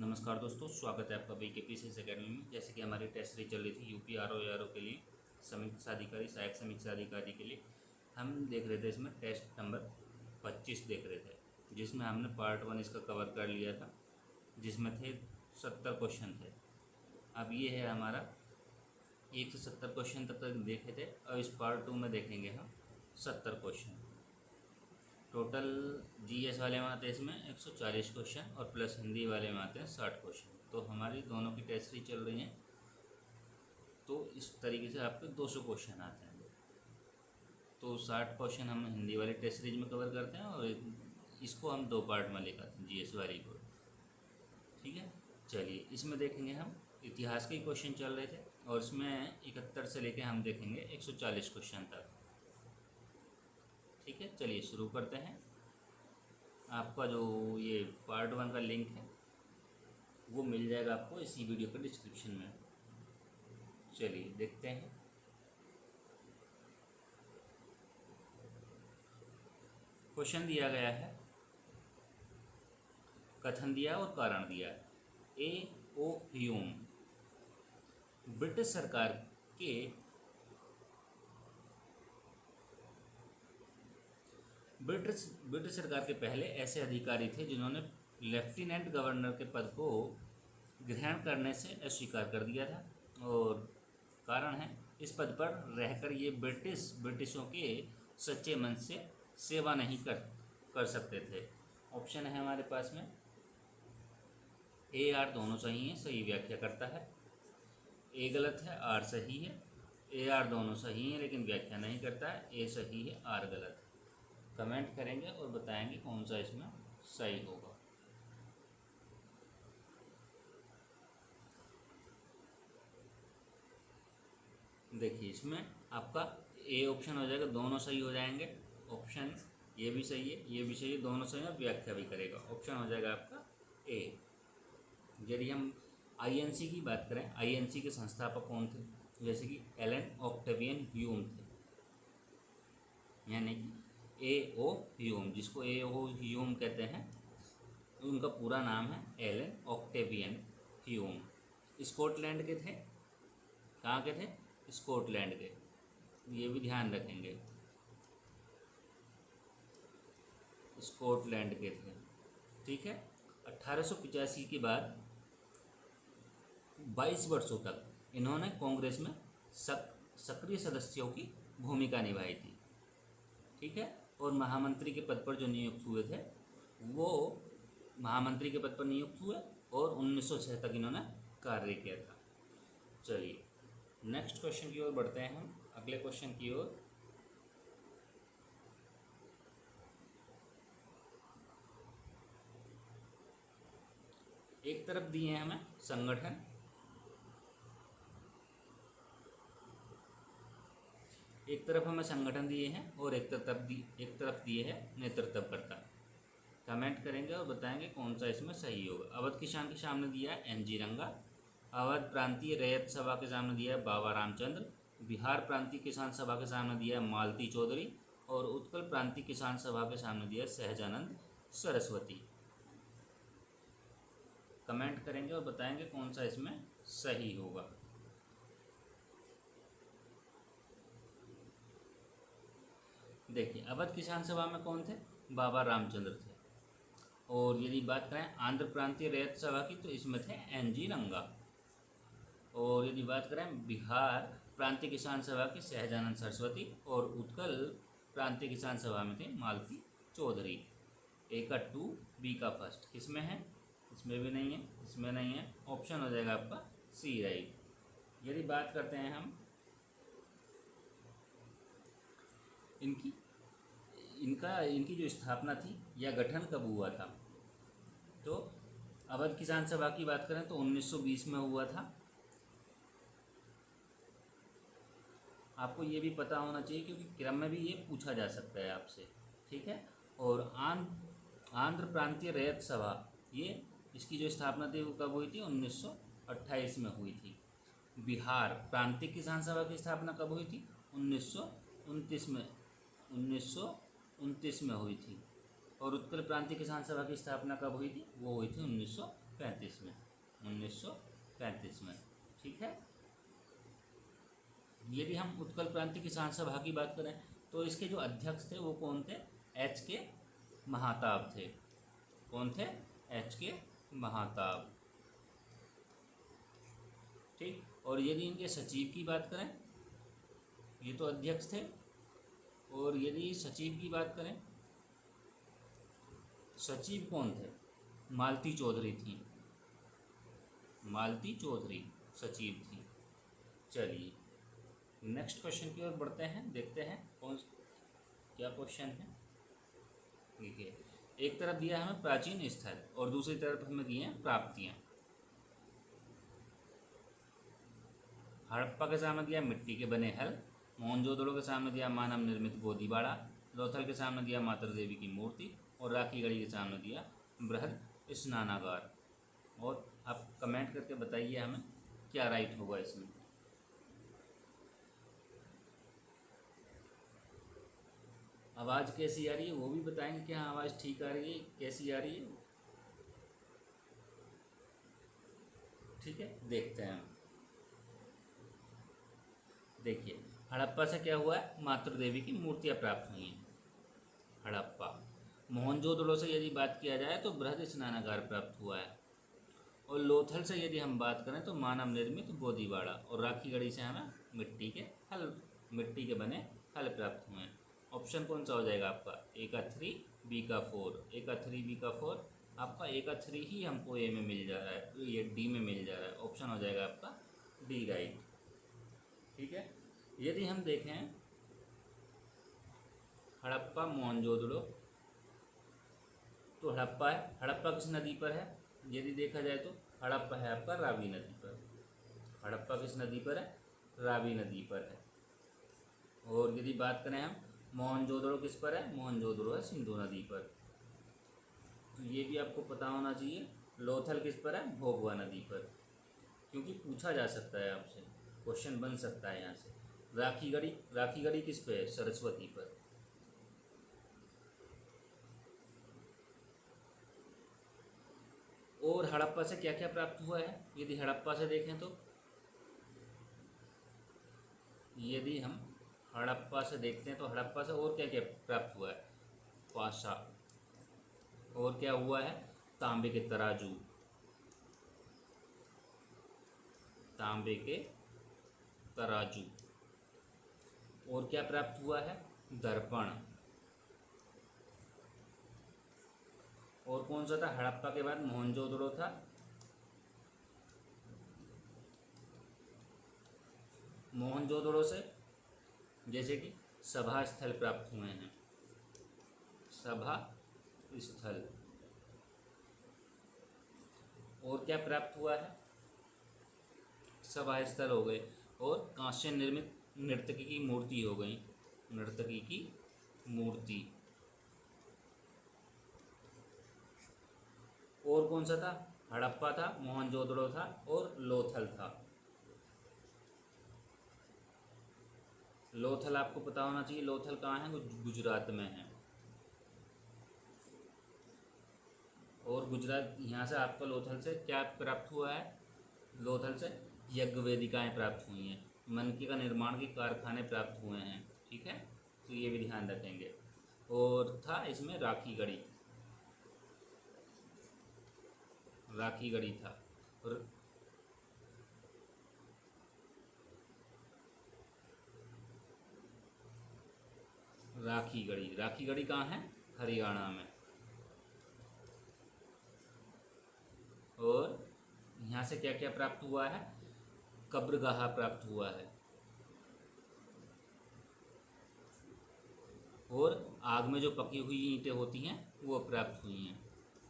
नमस्कार दोस्तों, स्वागत है आपका BKPCS अकेडमी में। जैसे कि हमारी टेस्ट सीरीज चल रही थी यूपी आरओ के लिए, समीक्षा अधिकारी, सहायक समीक्षा अधिकारी के लिए हम देख रहे थे। इसमें टेस्ट नंबर 25 देख रहे थे, जिसमें हमने पार्ट 1 इसका कवर कर लिया था, जिसमें थे 70 क्वेश्चन थे। अब ये है हमारा 1 से 70 क्वेश्चन तक देखे थे, और इस पार्ट 2 में देखेंगे हम 70 क्वेश्चन। टोटल जीएस वाले में आते हैं इसमें 140 क्वेश्चन, और प्लस हिंदी वाले में आते हैं 60 क्वेश्चन। तो हमारी दोनों की टेस्ट सीरीज चल रही हैं, तो इस तरीके से आपके 200 क्वेश्चन आते हैं। तो 60 क्वेश्चन हम हिंदी वाली टेस्ट सीरीज में कवर करते हैं, और इसको हम 2 पार्ट में लेकर आते हैं, जीएस वाली को। ठीक है, चलिए इसमें देखेंगे हम इतिहास के क्वेश्चन चल रहे थे, और इसमें 71 से लेके हम देखेंगे 140 क्वेश्चन तक। ठीक है, चलिए शुरू करते हैं। आपका जो ये पार्ट 1 का लिंक है वो मिल जाएगा आपको इसी वीडियो के डिस्क्रिप्शन में। चलिए देखते हैं। क्वेश्चन दिया गया है, कथन दिया और कारण दिया है। A.O. ह्यूम ब्रिटिश सरकार के ब्रिटिश सरकार के पहले ऐसे अधिकारी थे जिन्होंने लेफ्टिनेंट गवर्नर के पद को ग्रहण करने से अस्वीकार कर दिया था, और कारण है इस पद पर रहकर ये ब्रिटिशों के सच्चे मन से सेवा नहीं कर सकते थे। ऑप्शन है हमारे पास में A, R दोनों सही हैं, सही व्याख्या करता है। A गलत है, R सही है। A, R दोनों सही हैं लेकिन व्याख्या नहीं करता है। A सही है, R गलत है। कमेंट करेंगे और बताएंगे कौन सा इसमें सही होगा। देखिए इसमें आपका A ऑप्शन हो जाएगा, दोनों सही हो जाएंगे। ऑप्शन ये भी सही है, ये भी सही है, दोनों सही है, व्याख्या भी करेगा। ऑप्शन हो जाएगा आपका A। यदि हम INC की बात करें, INC के संस्थापक कौन थे? जैसे कि एलन ऑक्टेवियन ह्यूम थे, यानी कि A.O. ह्यूम, जिसको A.O. ह्यूम कहते हैं, उनका पूरा नाम है एलन ऑक्टेवियन ह्यूम। स्कॉटलैंड के थे। कहाँ के थे? स्कॉटलैंड के, ये भी ध्यान रखेंगे, स्कॉटलैंड के थे। ठीक है, 1885 के बाद 22 वर्षों तक इन्होंने कांग्रेस में सक्रिय सदस्यों की भूमिका निभाई थी। ठीक है, और महामंत्री के पद पर जो नियुक्त हुए थे वो महामंत्री के पद पर नियुक्त हुए, और 1906 तक इन्होंने कार्य किया था। चलिए नेक्स्ट क्वेश्चन की ओर बढ़ते हैं हम, अगले क्वेश्चन की ओर। एक तरफ दिए हैं हमें संगठन, एक तरफ हमें संगठन दिए हैं, और एक तरफ दिए है नेतृत्वकर्ता। कमेंट करेंगे और बताएंगे कौन सा इसमें सही होगा। अवध किसान के सामने दिया है NG रंगा, अवध प्रांतीय रैयत सभा के सामने दिया है बाबा रामचंद्र, बिहार प्रांतीय किसान सभा के सामने दिया है मालती चौधरी, और उत्कल प्रांतीय किसान सभा के सामने दिया है सहजानंद सरस्वती। कमेंट करेंगे और बताएंगे कौन सा इसमें सही होगा। देखिए अवध किसान सभा में कौन थे? बाबा रामचंद्र थे। और यदि बात करें आंध्र प्रांतीय रैयत सभा की, तो इसमें थे NG रंगा। और यदि बात करें बिहार प्रांतीय किसान सभा की, सहजानंद सरस्वती, और उत्कल प्रांतीय किसान सभा में थे मालती चौधरी। A का 2, B का 1 किसमें है? इसमें भी नहीं है, इसमें नहीं है। ऑप्शन हो जाएगा आपका C राइट। यदि बात करते हैं हम इनकी जो स्थापना थी या गठन कब हुआ था, तो अवध किसान सभा की बात करें तो 1920 में हुआ था। आपको ये भी पता होना चाहिए क्योंकि क्रम में भी ये पूछा जा सकता है आपसे। ठीक है, और आंध्र प्रांतीय रैयत सभा, ये इसकी जो स्थापना थी वो कब हुई थी? 1928 में हुई थी। बिहार प्रांतीय किसान सभा की स्थापना कब हुई थी? 1929 में हुई थी। और उत्कल प्रांतीय किसान सभा की स्थापना कब हुई थी? वो हुई थी 1935 में, 1935 में। ठीक है। यदि हम उत्कल क्रांति किसान सभा की बात करें तो इसके जो अध्यक्ष थे वो कौन थे? एच के महाताब थे। कौन थे? एच के महाताब। ठीक। और यदि इनके सचिव की बात करें, ये तो अध्यक्ष थे, और यदि सचिव की बात करें, सचिव कौन थे? मालती चौधरी थी। मालती चौधरी सचिव थी। चलिए नेक्स्ट क्वेश्चन की ओर बढ़ते हैं, देखते हैं कौन क्या क्वेश्चन है। देखिए, एक तरफ दिया है हमें प्राचीन स्थल और दूसरी तरफ हमें दिए हैं प्राप्तियां। हड़प्पा के सामने दिया मिट्टी के बने हल, मोहनजोदड़ो के सामने दिया मानव निर्मित गोदीबाड़ा, लोथल के सामने दिया माता देवी की मूर्ति, और राखीगढ़ी के सामने दिया बृहद स्नानागार। और आप कमेंट करके बताइए हमें क्या राइट होगा इसमें। आवाज़ कैसी आ रही है वो भी बताएंगे कि हाँ आवाज़ ठीक आ रही है, कैसी आ रही है। ठीक है, देखते हैं। देखिए, हड़प्पा से क्या हुआ है? मातृ देवी की मूर्तियाँ प्राप्त हुई हैं, हड़प्पा। मोहनजोदड़ो से यदि बात किया जाए तो बृहद स्नानागार प्राप्त हुआ है, और लोथल से यदि हम बात करें तो मानव निर्मित गोदीबाड़ा, और राखीगढ़ी से हमें मिट्टी के बने हल प्राप्त हुए हैं। ऑप्शन कौन सा हो जाएगा आपका? ए का 3, बी का 4, ए का 3, बी का 4। आपका ए का 3 ही हमको ए में मिल जा रहा है, ये डी में मिल जा रहा है। ऑप्शन हो जाएगा आपका डी राइट। ठीक है। यदि हम देखें हड़प्पा मोहनजोदड़ो, तो हड़प्पा है, हड़प्पा किस नदी पर है? यदि देखा जाए तो हड़प्पा है आपका रावी नदी पर। हड़प्पा किस नदी पर है? रावी नदी पर है। और यदि बात करें हम मोहनजोदड़ो किस पर है? मोहनजोदड़ो है सिंधु नदी पर। तो ये भी आपको पता होना चाहिए। लोथल किस पर है? भोगवा नदी पर, क्योंकि पूछा जा सकता है आपसे, क्वेश्चन बन सकता है यहाँ से। राखीगढ़ी किस पे है? सरस्वती पर। और हड़प्पा से क्या क्या प्राप्त हुआ है? यदि हड़प्पा से देखें तो, यदि हम हड़प्पा से देखते हैं तो हड़प्पा से और क्या क्या प्राप्त हुआ है? पाशा। और क्या हुआ है? तांबे के तराजू। तांबे के तराजू। और क्या प्राप्त हुआ है? दर्पण। और कौन सा था? हड़प्पा के बाद मोहनजोदड़ो था। मोहनजोदड़ो से जैसे कि सभा स्थल प्राप्त हुए हैं, सभा स्थल। और क्या प्राप्त हुआ है? सभा स्थल हो गए, और कांस्य निर्मित नर्तकी की मूर्ति हो गई, नर्तकी की मूर्ति। और कौन सा था? हड़प्पा था, मोहनजोदड़ो था, और लोथल था। लोथल आपको पता होना चाहिए, लोथल कहाँ है? गुजरात में है। और गुजरात, यहाँ से आपका लोथल से क्या प्राप्त हुआ है? लोथल से यज्ञ वेदिकाएँ प्राप्त हुई हैं, मनकी का निर्माण के कारखाने प्राप्त हुए हैं। ठीक है, तो ये भी ध्यान रखेंगे। और था इसमें राखीगढ़ी, राखीगढ़ी था। और राखीगढ़ी कहाँ है? हरियाणा में। और यहाँ से क्या क्या प्राप्त हुआ है? कब्रगाह प्राप्त हुआ है। और आग में जो पकी हुई ईंटें होती हैं वो प्राप्त हुई हैं,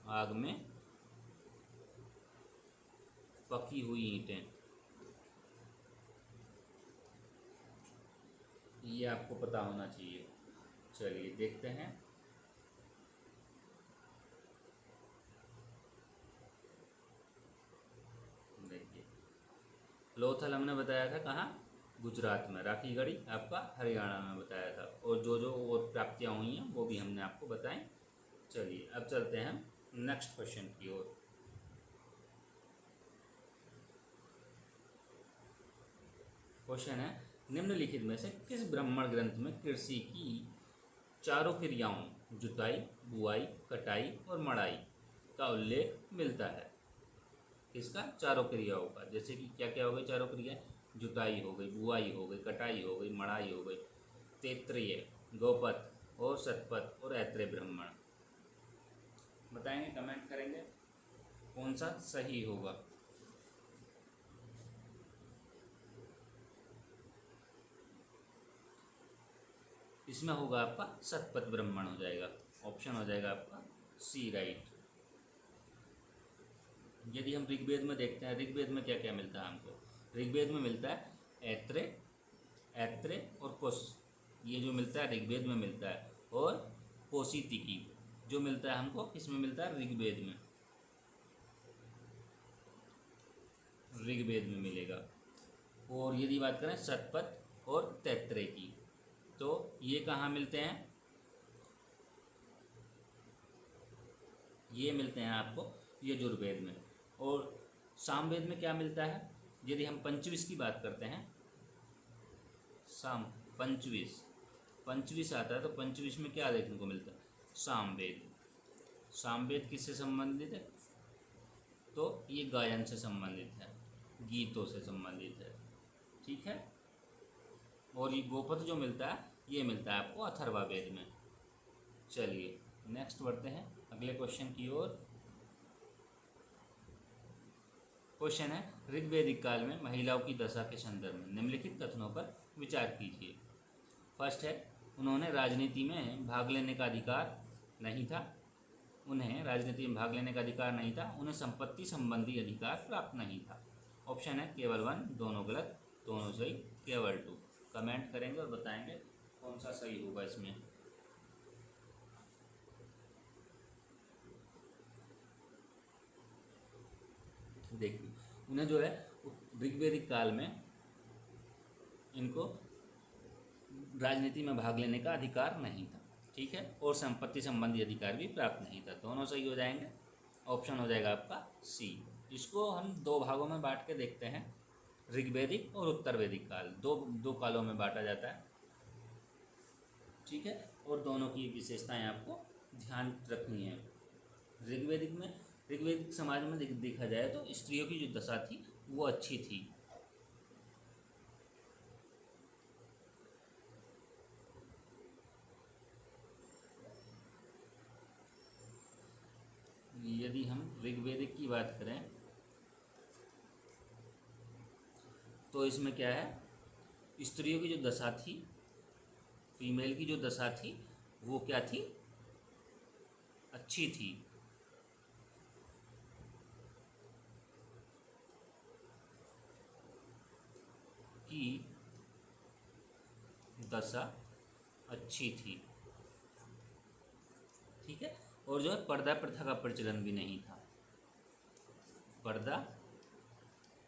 आग में पकी हुई ईंटें, ये आपको पता होना चाहिए। चलिए देखते हैं। देखिए, लोथल हमने बताया था कहाँ? गुजरात में। राखीगढ़ी आपका हरियाणा में बताया था। और जो जो और प्राप्तियाँ हुई हैं वो भी हमने आपको बताएं। चलिए अब चलते हैं नेक्स्ट क्वेश्चन की ओर। क्वेश्चन है, निम्नलिखित में से किस ब्राह्मण ग्रंथ में कृषि की चारों क्रियाओं जुताई, बुआई, कटाई और मड़ाई का उल्लेख मिलता है? किसका? चारों क्रियाओं का। जैसे कि क्या क्या हो गई चारों क्रिया? जुताई हो गई, बुआई हो गई, कटाई हो गई, मड़ाई हो गई, तैत्तिरीय, गौपथ और शतपथ और ऐत्रेय ब्राह्मण। बताएंगे, कमेंट करेंगे कौन सा सही होगा। इसमें होगा आपका शतपथ ब्राह्मण हो जाएगा, ऑप्शन हो जाएगा आपका सी राइट। यदि हम ऋग्वेद में देखते हैं, ऋग्वेद में क्या क्या मिलता है हमको? ऋग्वेद में मिलता है ऐत्रेय, ऐत्रेय और कोश, ये जो मिलता है ऋग्वेद में मिलता है। और कौशितिकी जो मिलता है हमको किसमें मिलता है? ऋग्वेद में, ऋग्वेद में मिलेगा। और यदि बात करें शतपथ और तैत्रेय की, तो ये कहाँ मिलते हैं? ये मिलते हैं आपको यजुर्वेद में। और सामवेद में क्या मिलता है? यदि हम पंचविश की बात करते हैं, पंचविश, पंचविश आता है, तो पंचविश में क्या देखने को मिलता है? सामवेद। सामवेद किससे संबंधित है? तो ये गायन से संबंधित है, गीतों से संबंधित है, ठीक है। और ये गोपथ जो मिलता है ये मिलता है आपको अथर्ववेद में। चलिए नेक्स्ट बढ़ते हैं अगले क्वेश्चन की ओर। क्वेश्चन है, ऋग्वैदिक काल में महिलाओं की दशा के संदर्भ में निम्नलिखित कथनों पर विचार कीजिए। फर्स्ट है, उन्होंने राजनीति में भाग लेने का अधिकार नहीं था। उन्हें राजनीति में भाग लेने का अधिकार नहीं था। उन्हें संपत्ति संबंधी अधिकार प्राप्त नहीं था। ऑप्शन है केवल 1, दोनों गलत, दोनों सही, केवल 2। कमेंट करेंगे और बताएंगे कौन सा सही होगा इसमें। देखिए, उन्हें जो है ऋग्वैदिक काल में इनको राजनीति में भाग लेने का अधिकार नहीं था, ठीक है। और संपत्ति संबंधी अधिकार भी प्राप्त नहीं था। दोनों सही हो जाएंगे। ऑप्शन हो जाएगा आपका सी। इसको हम दो भागों में बांट के देखते हैं, ऋग्वैदिक और उत्तर वैदिक काल, दो कालों में बांटा जाता है, ठीक है। और दोनों की विशेषताएं आपको ध्यान रखनी है। ऋग्वैदिक में, ऋग्वैदिक समाज में देखा जाए तो स्त्रियों की जो दशा थी वो अच्छी थी। यदि हम ऋग्वैदिक की बात करें तो इसमें क्या है, स्त्रियों की जो दशा थी, फीमेल की जो दशा थी वो क्या थी? अच्छी थी। की दशा अच्छी थी, ठीक है। और जो है पर्दा प्रथा का प्रचलन भी नहीं था। पर्दा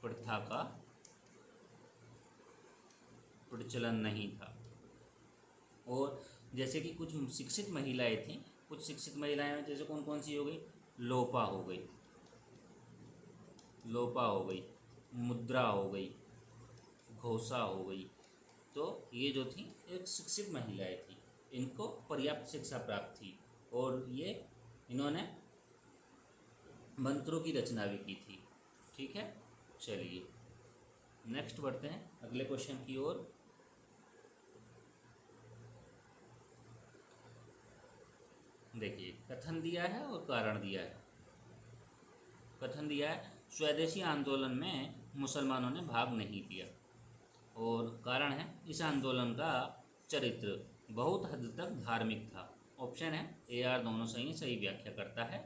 प्रथा का प्रचलन नहीं था। और जैसे कि कुछ शिक्षित महिलाएं थीं, कुछ शिक्षित महिलाएं जैसे कौन कौन सी हो गई? लोपा हो गई, लोपा हो गई, मुद्रा हो गई, घोषा हो गई। तो ये जो थी एक शिक्षित महिलाएं थी, इनको पर्याप्त शिक्षा प्राप्त थी और ये इन्होंने मंत्रों की रचना भी की थी, ठीक है। चलिए नेक्स्ट बढ़ते हैं अगले क्वेश्चन की ओर। देखिए, कथन दिया है और कारण दिया है। कथन दिया है, स्वदेशी आंदोलन में मुसलमानों ने भाग नहीं लिया। और कारण है, इस आंदोलन का चरित्र बहुत हद तक धार्मिक था। ऑप्शन है ए आर, दोनों सही है, सही व्याख्या करता है।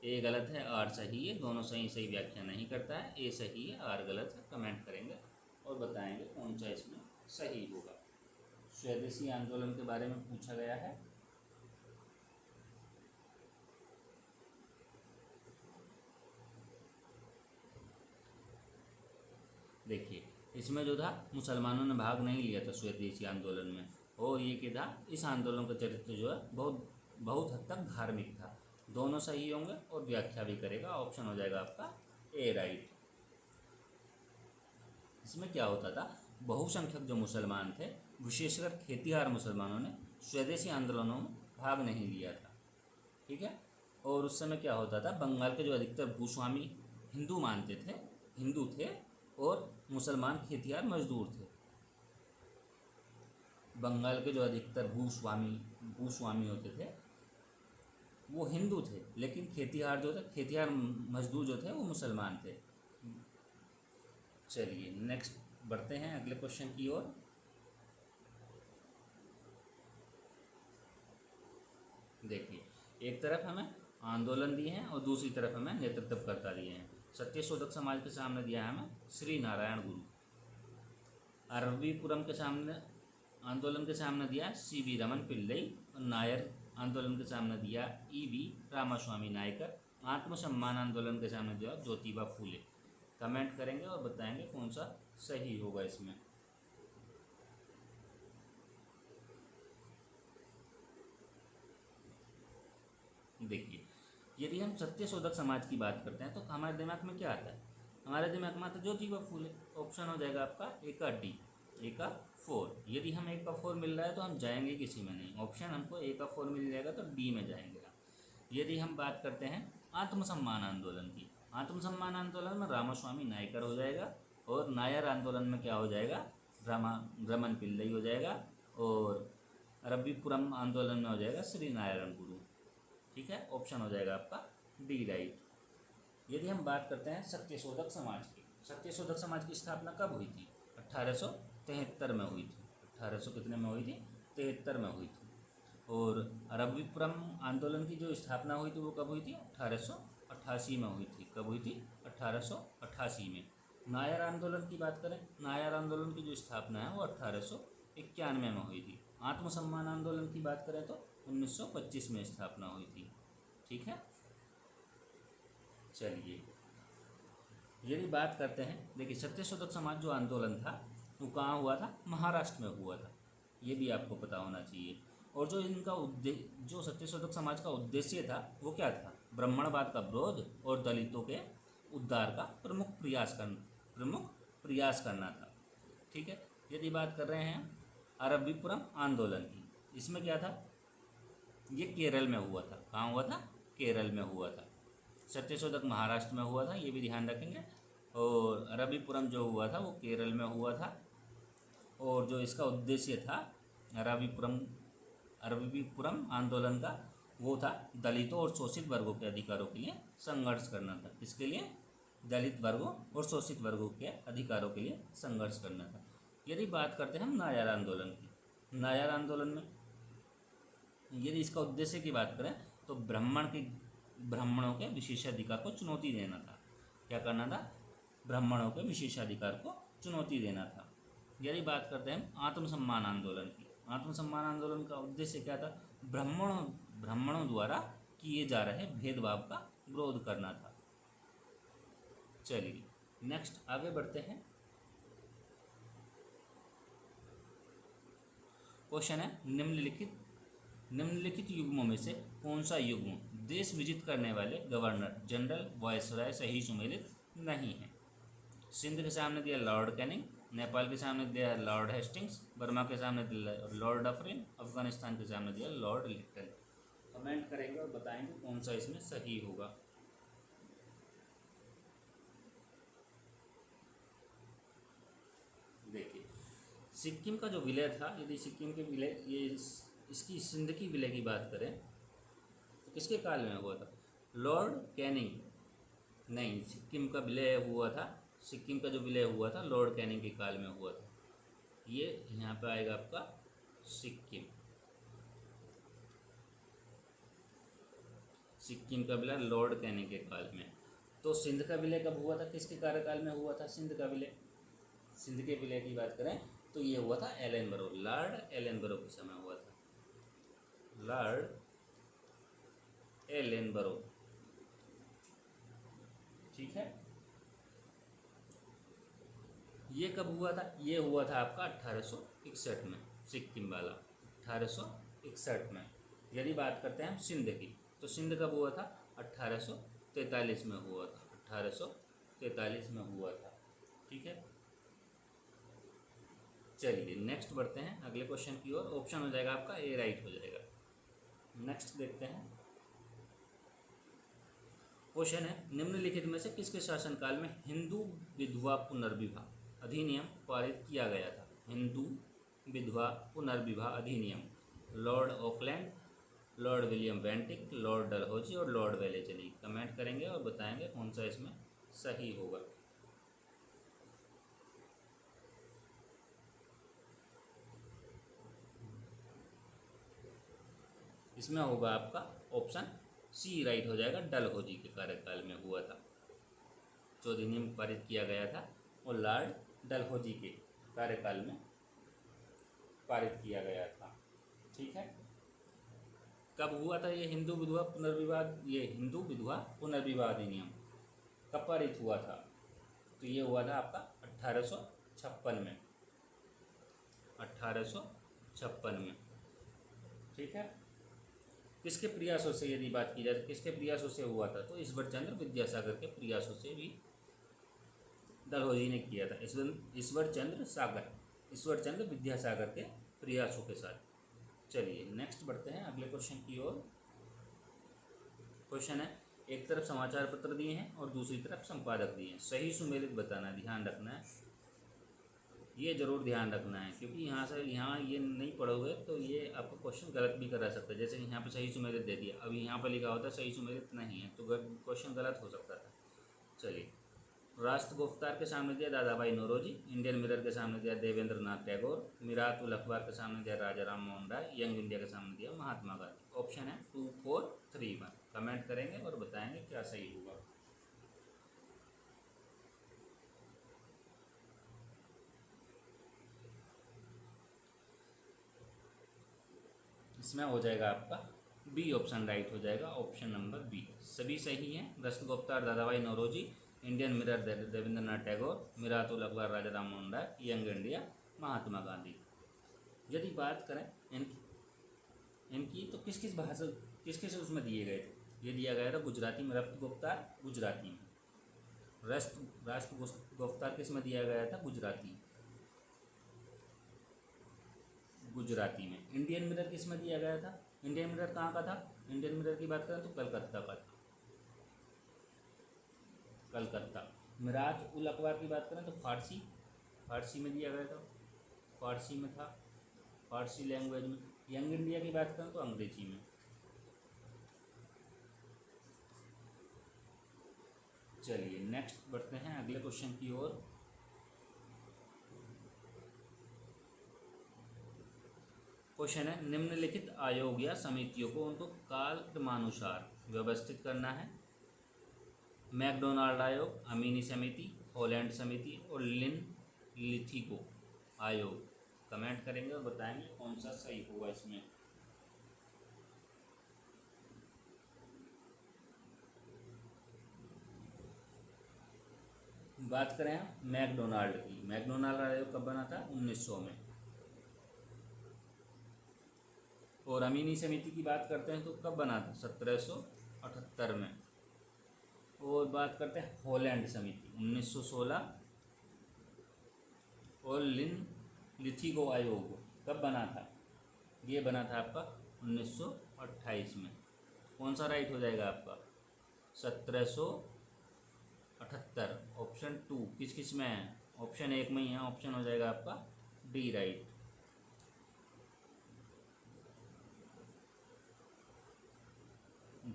ए गलत है, आर सही है, दोनों सही, सही व्याख्या नहीं करता है। ए सही है, आर गलत है। कमेंट करेंगे और बताएंगे कौन सा इसमें सही होगा। स्वदेशी आंदोलन के बारे में पूछा गया है। देखिए, इसमें जो था मुसलमानों ने भाग नहीं लिया था स्वदेशी आंदोलन में, और ये क्या था, इस आंदोलन का चरित्र जो है बहुत बहुत हद तक धार्मिक था। दोनों सही होंगे और व्याख्या भी करेगा। ऑप्शन हो जाएगा आपका ए राइट। इसमें क्या होता था, बहुसंख्यक जो मुसलमान थे, विशेषकर खेतिहार मुसलमानों ने स्वदेशी आंदोलनों में भाग नहीं लिया था। ठीक है। और उस समय क्या होता था, बंगाल के जो अधिकतर भूस्वामी हिंदू मानते थे, हिंदू थे, और मुसलमान खेतिहार मजदूर थे। बंगाल के जो अधिकतर भूस्वामी होते थे वो हिंदू थे, लेकिन खेतिहार जो थे, खेतिहार मजदूर जो थे वो मुसलमान थे। चलिए नेक्स्ट बढ़ते हैं अगले क्वेश्चन की ओर। देखिए, एक तरफ हमें आंदोलन दिए हैं और दूसरी तरफ हमें नेतृत्वकर्ता दिए हैं। सत्यशोधक समाज के सामने दिया है हमें श्री नारायण गुरु। अरबीपुरम के सामने आंदोलन के सामने दिया सी.वी. रमन पिल्लई, और नायर आंदोलन के सामने दिया ई.वी. रामास्वामी नायकर। आत्मसम्मान आंदोलन के सामने दिया ज्योतिबा फूले। कमेंट करेंगे और बताएंगे कौन सा सही होगा इसमें। देखिए, यदि हम सत्यशोधक समाज की बात करते हैं तो हमारे दिमाग में क्या आता है, हमारे दिमाग में आता है ज्योतिबा फूले। ऑप्शन हो जाएगा आपका ए का डी, ए का 4। यदि हम ए का 4 मिल रहा है तो हम जाएंगे किसी में नहीं, ऑप्शन हमको ए का 4 मिल जाएगा तो डी में जाएंगे। यदि हम बात करते हैं आत्मसम्मान आंदोलन की, आत्मसम्मान आंदोलन में रामास्वामी नायकर हो जाएगा, और नायर आंदोलन में क्या हो जाएगा, रमन पिल्लई हो जाएगा, और अरबीपुरम आंदोलन में हो जाएगा श्री नारायण गुरु। ठीक है, ऑप्शन हो जाएगा आपका डी राइट। यदि हम बात करते हैं सत्यशोधक समाज की, सत्यशोधक समाज की स्थापना कब हुई थी, 1873 में हुई थी। 1800 कितने में हुई थी, 73 में हुई थी। और अरबीपुरम आंदोलन की जो स्थापना हुई थी वो कब हुई थी, 1888 में हुई थी। कब हुई थी, 1888 में। नायर आंदोलन की बात करें, नायर आंदोलन की जो स्थापना है वो 1891 में हुई थी। आत्मसम्मान आंदोलन की बात करें तो 1925 में स्थापना हुई थी। ठीक है। चलिए, यदि बात करते हैं, देखिए सत्यशोधक समाज जो आंदोलन था वो कहाँ हुआ था, महाराष्ट्र में हुआ था, ये भी आपको पता होना चाहिए। और जो इनका जो सत्यशोधक समाज का उद्देश्य था वो क्या था, ब्राह्मणवाद का विरोध और दलितों के उद्धार का प्रमुख प्रयास करना था। ठीक है। यदि बात कर रहे हैं अरबीपुरम आंदोलन की, इसमें क्या था, ये केरल में हुआ था। कहाँ हुआ था, केरल में हुआ था। सत्यशोधक महाराष्ट्र में हुआ था, ये भी ध्यान रखेंगे। और अरबीपुरम जो हुआ था वो केरल में हुआ था। और जो इसका उद्देश्य था अरबीपुरम आंदोलन का, वो था दलितों और शोषित वर्गों के अधिकारों के लिए संघर्ष करना था। किसके लिए, दलित वर्गों और शोषित वर्गों के अधिकारों के लिए संघर्ष करना था। यदि बात करते हैं हम नायर आंदोलन की, नायर आंदोलन में यदि इसका उद्देश्य की बात करें तो ब्राह्मणों के विशेषाधिकार को चुनौती देना था। क्या करना था, ब्राह्मणों के विशेषाधिकार को चुनौती देना था। यदि बात करते हैं आत्मसम्मान आंदोलन की, आत्मसम्मान आंदोलन का उद्देश्य क्या था, ब्राह्मणों द्वारा किए जा रहे भेदभाव का विरोध करना था। चलिए नेक्स्ट आगे बढ़ते हैं। क्वेश्चन है, निम्नलिखित युग्मों में से कौन सा युग्म देश विजिट करने वाले गवर्नर जनरल वायसराय सही सुमेलित नहीं है। सिंध के सामने दिया लॉर्ड कैनिंग, नेपाल के सामने दिया लॉर्ड हेस्टिंग्स, बर्मा के सामने दिया लॉर्ड डफरिन, अफगानिस्तान के सामने दिया लॉर्ड लिटन। कमेंट करेंगे और बताएंगे कौन सा इसमें सही होगा। देखिए, सिक्किम का जो विलय था, यदि सिक्किम के विलय, ये इसकी सिंध की विलय की बात करें तो किसके काल में हुआ था, लॉर्ड कैनिंग। नहीं, सिक्किम का विलय हुआ था, सिक्किम का जो विलय हुआ था लॉर्ड कैनिंग के काल में हुआ था। ये यहाँ पे आएगा आपका सिक्किम, सिक्किम का विलय लॉर्ड कैनिंग के काल में। तो सिंध का विलय कब हुआ था, किसके कार्यकाल में हुआ था सिंध का विलय, सिंध के विलय की बात करें तो ये हुआ था एलनबरो, लॉर्ड एलनबरो के समय हुआ था, लॉर्ड एलनबरो। ठीक है। ये कब हुआ था, ये हुआ था आपका 1861 में, सिक्किम वाला 1861 में। यदि बात करते हैं हम सिंध की, तो सिंध कब हुआ था, 1843 में हुआ था, 1843 में हुआ था। ठीक है। चलिए नेक्स्ट बढ़ते हैं अगले क्वेश्चन की ओर। ऑप्शन हो जाएगा आपका ए राइट हो जाएगा। नेक्स्ट देखते हैं। क्वेश्चन है निम्नलिखित में से किसके शासनकाल में हिंदू विधवा पुनर्विवाह अधिनियम पारित किया गया था? हिंदू विधवा पुनर्विवाह अधिनियम। Lord Auckland, Lord William Bentinck, Lord Dalhousie और लॉर्ड वेलेस्ली। कमेंट करेंगे और बताएंगे कौन सा इसमें सही होगा। इसमें होगा आपका ऑप्शन सी राइट हो जाएगा। डलहौजी के कार्यकाल में हुआ था जो अधिनियम पारित किया गया था, और लॉर्ड डलहौजी के कार्यकाल में पारित किया गया था। ठीक है, कब हुआ था ये हिंदू विधवा पुनर्विवाह? ये हिंदू विधवा पुनर्विवाह अधिनियम कब पारित हुआ था? तो ये हुआ था आपका 1856 में, 1856 में। ठीक है, किसके प्रयासों से यदि बात की जाए तो किसके प्रयासों से हुआ था? तो ईश्वरचंद्र विद्यासागर के प्रयासों से भी डलहौजी ने किया था। ईश्वरचंद्र विद्यासागर के प्रयासों के साथ। चलिए नेक्स्ट बढ़ते हैं अगले क्वेश्चन की ओर। क्वेश्चन है एक तरफ समाचार पत्र दिए हैं और दूसरी तरफ संपादक दिए हैं, सही सुमेलित बताना। ध्यान रखना है, ये जरूर ध्यान रखना है, क्योंकि यहाँ से यहाँ ये नहीं पढ़ोगे तो ये आपको क्वेश्चन गलत भी करा सकता है। जैसे यहाँ पे सही सुमेलित दे दिया, अभी यहाँ पर लिखा होता है सही सुमेलित नहीं है, तो क्वेश्चन गलत हो सकता था। चलिए, राष्ट्र गुफ्तार के सामने दिया दादाभाई नौरोजी, इंडियन मिरर के सामने दिया देवेंद्र नाथ टैगोर, मिरात उल अखबार के सामने दिया राजा राम मोहन राय, यंग इंडिया के सामने दिया महात्मा गांधी। ऑप्शन है 2, 4, 3, 1। कमेंट करेंगे और बताएंगे क्या सही होगा। इसमें हो जाएगा आपका बी ऑप्शन राइट हो जाएगा। ऑप्शन नंबर बी सभी सही हैं। राष्ट्र गुफ्तार दादाभाई नौरोजी, इंडियन मिरर देवेंद्र नाथ टैगोर, मिरातुल अखबार राजा राम मोहन राय, यंग इंडिया महात्मा गांधी। यदि बात करें इनकी तो किस किस उसमें दिए गए थे? ये दिया गया था गुजराती में, राष्ट्र गुफ्तार गुजराती में। राष्ट्र गुफ्तार किस में दिया गया था? गुजराती में। इंडियन मिरर किस में दिया गया था? इंडियन मिरर कहाँ का था? इंडियन मिरर की बात करें तो कलकत्ता का था, कलकत्ता। मिरात उल अखबार की बात करें तो फारसी में दिया गया था, फारसी में था, फारसी लैंग्वेज में। यंग इंडिया की बात करें तो अंग्रेजी में। चलिए नेक्स्ट बढ़ते हैं अगले क्वेश्चन की ओर। क्वेश्चन है निम्नलिखित आयोग या समितियों को उनको कालक्रमानुसार व्यवस्थित करना है। मैकडोनाल्ड आयोग, अमीनी समिति, हॉलैंड समिति और लिथिगो आयोग। कमेंट करेंगे और बताएंगे कौन सा सही होगा इसमें। बात करें मैकडोनाल्ड की, मैकडोनाल्ड आयोग कब बना था? 1900 में। और अमीनी समिति की बात करते हैं तो कब बना था? 1778 में। और बात करते हैं हॉलैंड समिति 1916। और लिथिगो आयोग कब बना था? ये बना था आपका 1928 में। कौन सा राइट हो जाएगा आपका? 1778। ऑप्शन 2 किस में है? ऑप्शन 1 में ही है। ऑप्शन हो जाएगा आपका डी राइट।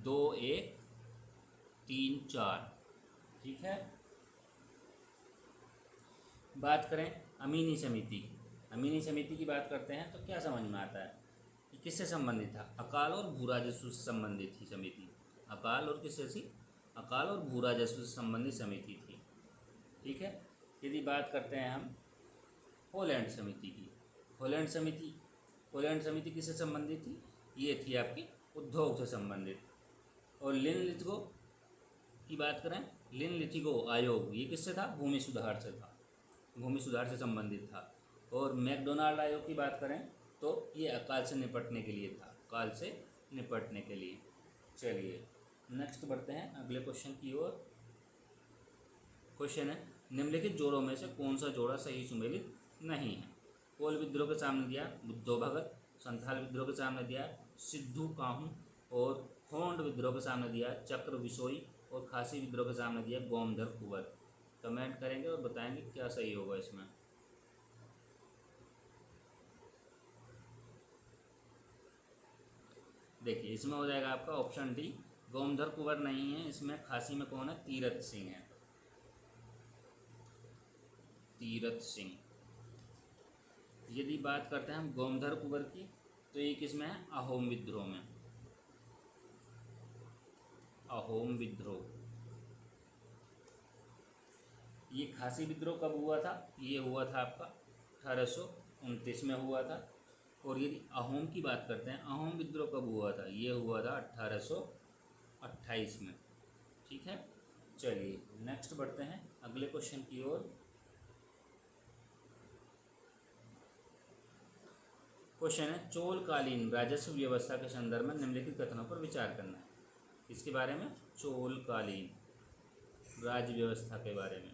दो, 1, 3, 4। ठीक है, बात करें अमीनी समिति की। अमीनी समिति की बात करते हैं तो क्या समझ में आता है कि किससे संबंधित था? अकाल और भू राजस्व से संबंधित थी समिति। अकाल और किससे थी? अकाल और भू राजस्व से संबंधित समिति थी। ठीक है, यदि बात करते हैं हम हॉलैंड समिति की, हॉलैंड समिति किससे संबंधित थी? ये थी आपकी उद्योग से संबंधित। और लिथिगो की बात करें, लिथिगो आयोग ये किससे था? भूमि सुधार से था, भूमि सुधार से संबंधित था। और मैकडोनाल्ड आयोग की बात करें तो ये अकाल से निपटने के लिए था, काल से निपटने के लिए। चलिए नेक्स्ट बढ़ते हैं अगले क्वेश्चन की ओर। क्वेश्चन है निम्नलिखित जोड़ों में से कौन सा जोड़ा सही सुमेलित नहीं है? कोल विद्रोह के सामने दिया बुद्धो भगत, संथाल विद्रोह के सामने दिया सिद्धू काहू, और खोंड विद्रोह के सामने दिया चक्र बिसोई, और खासी विद्रोह के सामने दिया गोमधर कुंवर। कमेंट करेंगे और बताएंगे क्या सही होगा इसमें। देखिए इसमें हो जाएगा आपका ऑप्शन डी, गोमधर कुंवर नहीं है इसमें। खासी में कौन है? तीरथ सिंह है, तीरथ सिंह। यदि बात करते हैं हम गोमधर कुंवर की, तो ये किसमें है? अहोम विद्रोह में, अहोम विद्रोह। ये खासी विद्रोह कब हुआ था? ये हुआ था आपका 1829 में हुआ था। और यदि अहोम की बात करते हैं, अहोम विद्रोह कब हुआ था? ये हुआ था 1828 में। ठीक है, चलिए नेक्स्ट बढ़ते हैं अगले क्वेश्चन की ओर। क्वेश्चन है चोलकालीन राजस्व व्यवस्था के संदर्भ में निम्नलिखित कथनों पर विचार करना है। इसके बारे में, चोलकालीन राज्य व्यवस्था के बारे में।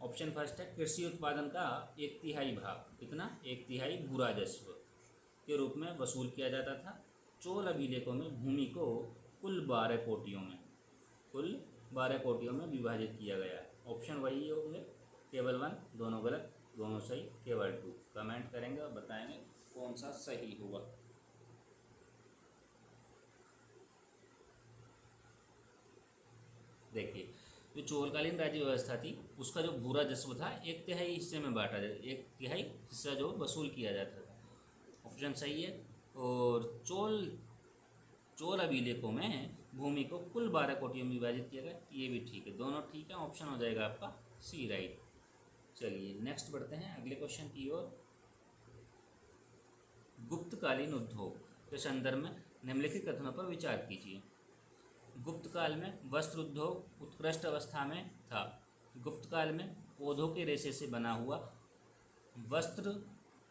ऑप्शन फर्स्ट है कृषि उत्पादन का 1/3 भाग, कितना? 1/3 भू राजस्व के रूप में वसूल किया जाता था। चोल अभिलेखों में भूमि को कुल 12 कोटियों में, कुल 12 कोटियों में विभाजित किया गया। ऑप्शन वही होंगे, केवल 1, दोनों गलत, दोनों सही, केवल 2। कमेंट करेंगे और बताएंगे कौन सा सही हुआ। देखिए जो चोलकालीन राज्य व्यवस्था थी उसका जो भू राजस्व था 1/3 हिस्से में बांटा जाता, 1/3 हिस्सा जो वसूल किया जाता था। ऑप्शन सही है। और चोल अभिलेखों में भूमि को कुल 12 कोटियों में विभाजित किया गया, ये भी ठीक है, दोनों ठीक है। ऑप्शन हो जाएगा आपका सी राइट। चलिए नेक्स्ट बढ़ते हैं अगले क्वेश्चन की ओर। गुप्तकालीन उद्योग के संदर्भ में निम्नलिखित कथनों पर विचार कीजिए। गुप्त काल में वस्त्र उद्योग उत्कृष्ट अवस्था में था। गुप्त काल में पौधों के रेशे से बना हुआ वस्त्र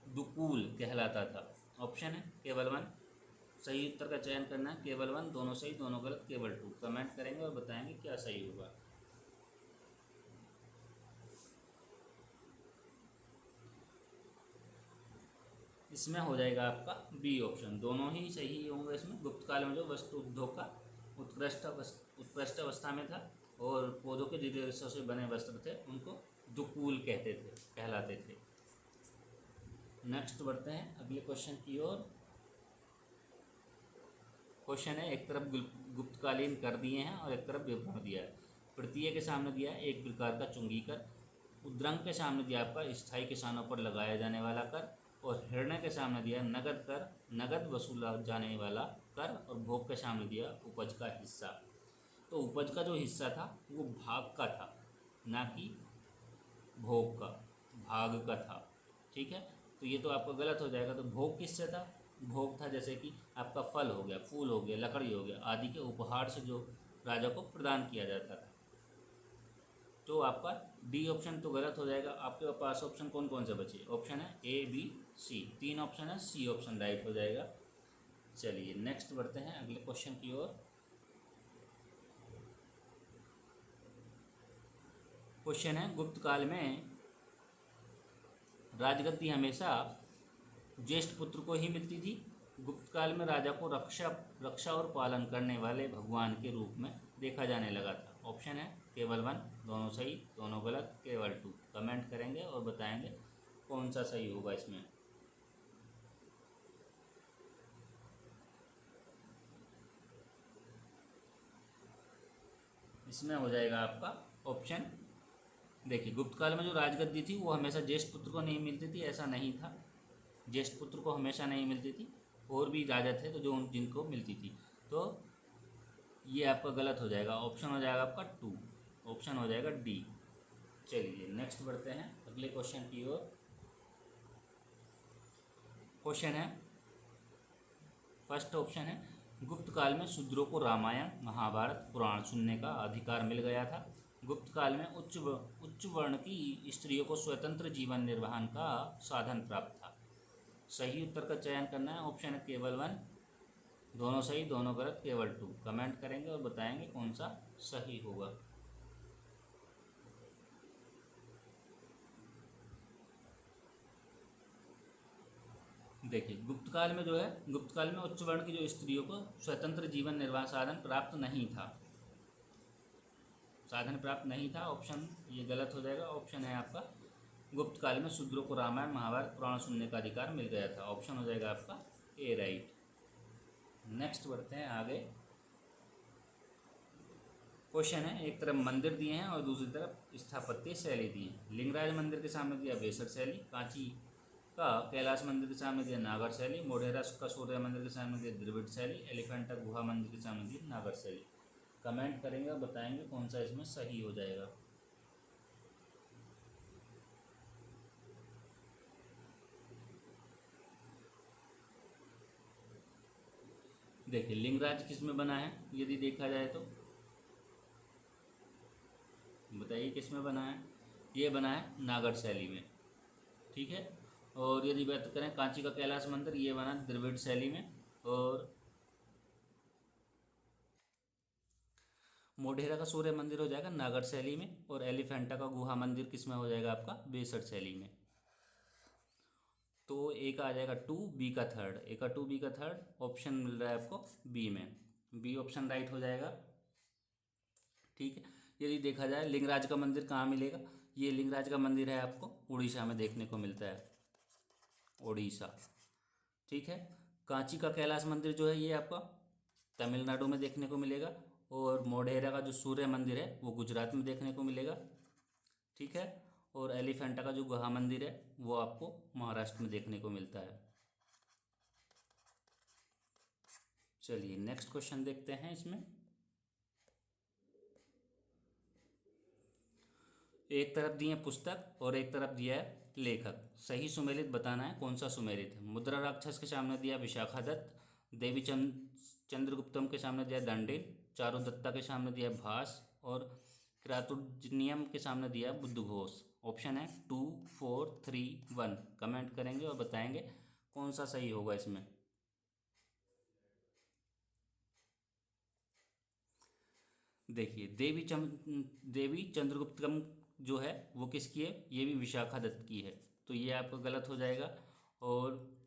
दुकूल कहलाता था। ऑप्शन है केवल 1, सही उत्तर का चयन करना है, केवल 1, दोनों सही, दोनों गलत, केवल 2। कमेंट करेंगे और बताएंगे क्या सही होगा। इसमें हो जाएगा आपका बी ऑप्शन, दोनों ही सही होंगे इसमें। गुप्त काल में जो वस्त्र उद्योग का उत्कृष्ट अवस्था में था, और पौधों के जितने रेशों से बने वस्त्र थे उनको दुकूल कहलाते थे। नेक्स्ट बढ़ते हैं अगले क्वेश्चन की ओर। क्वेश्चन है एक तरफ गुप्तकालीन कर दिए हैं और एक तरफ विवरण दिया है। तृतीय के सामने दिया है एक प्रकार का चुंगी कर, उद्रंग के सामने दिया आपका स्थायी किसानों पर लगाया जाने वाला कर, और हिरण्य के सामने दिया नगद कर, नगद वसूला जाने वाला कर, और भोग के सामने दिया उपज का हिस्सा। तो उपज का जो हिस्सा था वो भाग का था, ना कि भोग का, भाग का था। ठीक है, तो ये तो आपका गलत हो जाएगा। तो भोग किससे था? भोग था जैसे कि आपका फल हो गया, फूल हो गया, लकड़ी हो गया आदि के उपहार से जो राजा को प्रदान किया जाता था। तो आपका डी ऑप्शन तो गलत हो जाएगा। आपके पास ऑप्शन कौन कौन से बचे? ऑप्शन है ए, बी, सी, 3 ऑप्शन है, सी ऑप्शन राइट हो जाएगा। चलिए नेक्स्ट बढ़ते हैं अगले क्वेश्चन की ओर। क्वेश्चन है गुप्त काल में राजगद्दी हमेशा ज्येष्ठ पुत्र को ही मिलती थी। गुप्त काल में राजा को रक्षा और पालन करने वाले भगवान के रूप में देखा जाने लगा था। ऑप्शन है केवल 1, दोनों सही, दोनों गलत, केवल 2। कमेंट करेंगे और बताएंगे कौन सा सही होगा इसमें। इसमें हो जाएगा आपका ऑप्शन, देखिए गुप्त काल में जो राजगद्दी थी वो हमेशा ज्येष्ठ पुत्र को नहीं मिलती थी, ऐसा नहीं था। ज्येष्ठ पुत्र को हमेशा नहीं मिलती थी, और भी राजा थे तो जो जिनको मिलती थी। तो ये आपका गलत हो जाएगा। ऑप्शन हो जाएगा आपका 2, ऑप्शन हो जाएगा डी। चलिए नेक्स्ट बढ़ते हैं अगले क्वेश्चन की ओर। क्वेश्चन है, फर्स्ट ऑप्शन है गुप्त काल में शूद्रों को रामायण, महाभारत, पुराण सुनने का अधिकार मिल गया था। गुप्त काल में उच्च वर्ण की स्त्रियों को स्वतंत्र जीवन निर्वाहन का साधन प्राप्त था। सही उत्तर का चयन करना है। ऑप्शन है केवल 1, दोनों सही, दोनों गलत, केवल 2। कमेंट करेंगे और बताएंगे कौन सा सही होगा। देखिए गुप्तकाल में जो है, गुप्तकाल में उच्च वर्ण की जो स्त्रियों को स्वतंत्र जीवन निर्वाह साधन प्राप्त नहीं था, साधन प्राप्त नहीं था। ऑप्शन ये गलत हो जाएगा। ऑप्शन है आपका गुप्त काल में शूद्रों को रामायण महाभारत पुराण सुनने का अधिकार मिल गया था। ऑप्शन हो जाएगा आपका ए राइट। नेक्स्ट बढ़ते हैं आगे। क्वेश्चन है, एक तरफ मंदिर दिए हैं और दूसरी तरफ स्थापत्य शैली दी है। लिंगराज मंदिर के सामने दिया बेसर शैली, कांची का कैलाश मंदिर के सामने दिया नागर शैली, मोढेरा का सूर्य मंदिर के सामने दिया द्रविड़ शैली, एलिफेंटा गुहा मंदिर के सामने दिया नागर शैली। कमेंट करेंगे और बताएंगे कौन सा इसमें सही हो जाएगा। देखिए लिंगराज किस में बना है, यदि देखा जाए तो बताइए किस में बना है। ये बना है नागर शैली में, ठीक है। और यदि बात करें कांची का कैलाश मंदिर, ये बना द्रविड़ शैली में। और मोढेरा का सूर्य मंदिर हो जाएगा नागर शैली में। और एलिफेंटा का गुहा मंदिर किस में हो जाएगा आपका बेसर शैली में। तो ए का आ जाएगा 2, बी का थर्ड। ए का 2, बी का थर्ड। ऑप्शन मिल रहा है आपको बी में, बी ऑप्शन राइट हो जाएगा, ठीक है। यदि देखा जाए लिंगराज का मंदिर कहाँ मिलेगा, ये लिंगराज का मंदिर है आपको उड़ीसा में देखने को मिलता है, उड़ीसा, ठीक है। कांची का कैलाश मंदिर जो है ये आपका तमिलनाडु में देखने को मिलेगा। और मोढेरा का जो सूर्य मंदिर है वो गुजरात में देखने को मिलेगा, ठीक है। और एलिफेंटा का जो गुहा मंदिर है वो आपको महाराष्ट्र में देखने को मिलता है। चलिए नेक्स्ट क्वेश्चन देखते हैं। इसमें एक तरफ दिए पुस्तक और एक तरफ दिया है लेखक, सही सुमेलित बताना है कौन सा सुमेलित है। मुद्रा राक्षस के सामने दिया विशाखा दत्त, देवी चंद्रगुप्तम के सामने दिया दंडिल, चारुदत्ता के सामने दिया भास, और क्रातुर्जनियम के सामने दिया बुद्धघोष। ऑप्शन है 2, 4, 3, 1। कमेंट करेंगे और बताएंगे कौन सा सही होगा इसमें। देखिए देवी चंद्रगुप्तम जो है वो किसकी है, ये भी विशाखा दत्त की है, तो ये आपका गलत हो जाएगा। और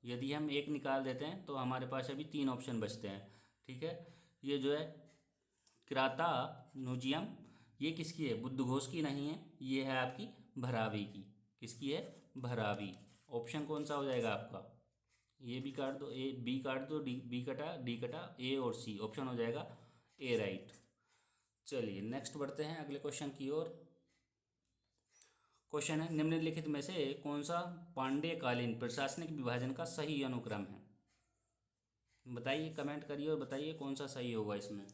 यदि हम एक निकाल देते हैं तो हमारे पास अभी 3 ऑप्शन बचते हैं, ठीक है। ये जो है क्राता नूजियम, ये किसकी है, बुद्धघोष की नहीं है, ये है आपकी भरावी की। किसकी है, भरावी। ऑप्शन कौन सा हो जाएगा आपका, ये भी काट दो, ए बी काट दो, डी बी कटा, डी कटा, ए और सी। ऑप्शन हो जाएगा ए राइट। चलिए नेक्स्ट बढ़ते हैं अगले क्वेश्चन की ओर। क्वेश्चन है, निम्नलिखित में से कौन सा पांड्यकालीन प्रशासनिक विभाजन का सही अनुक्रम है। बताइए, कमेंट करिए और बताइए कौन सा सही होगा इसमें।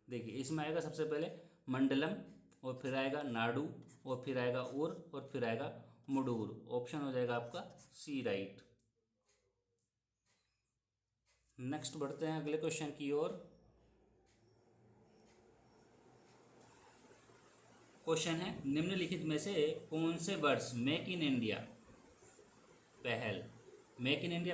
देखिए इसमें आएगा सबसे पहले मंडलम, और फिर आएगा नाडु, और फिर आएगा उर, और फिर आएगा मुडूर। ऑप्शन हो जाएगा आपका सी राइट। नेक्स्ट बढ़ते हैं अगले क्वेश्चन की ओर। क्वेश्चन है, निम्नलिखित में से कौन से वर्ष मेक इन इंडिया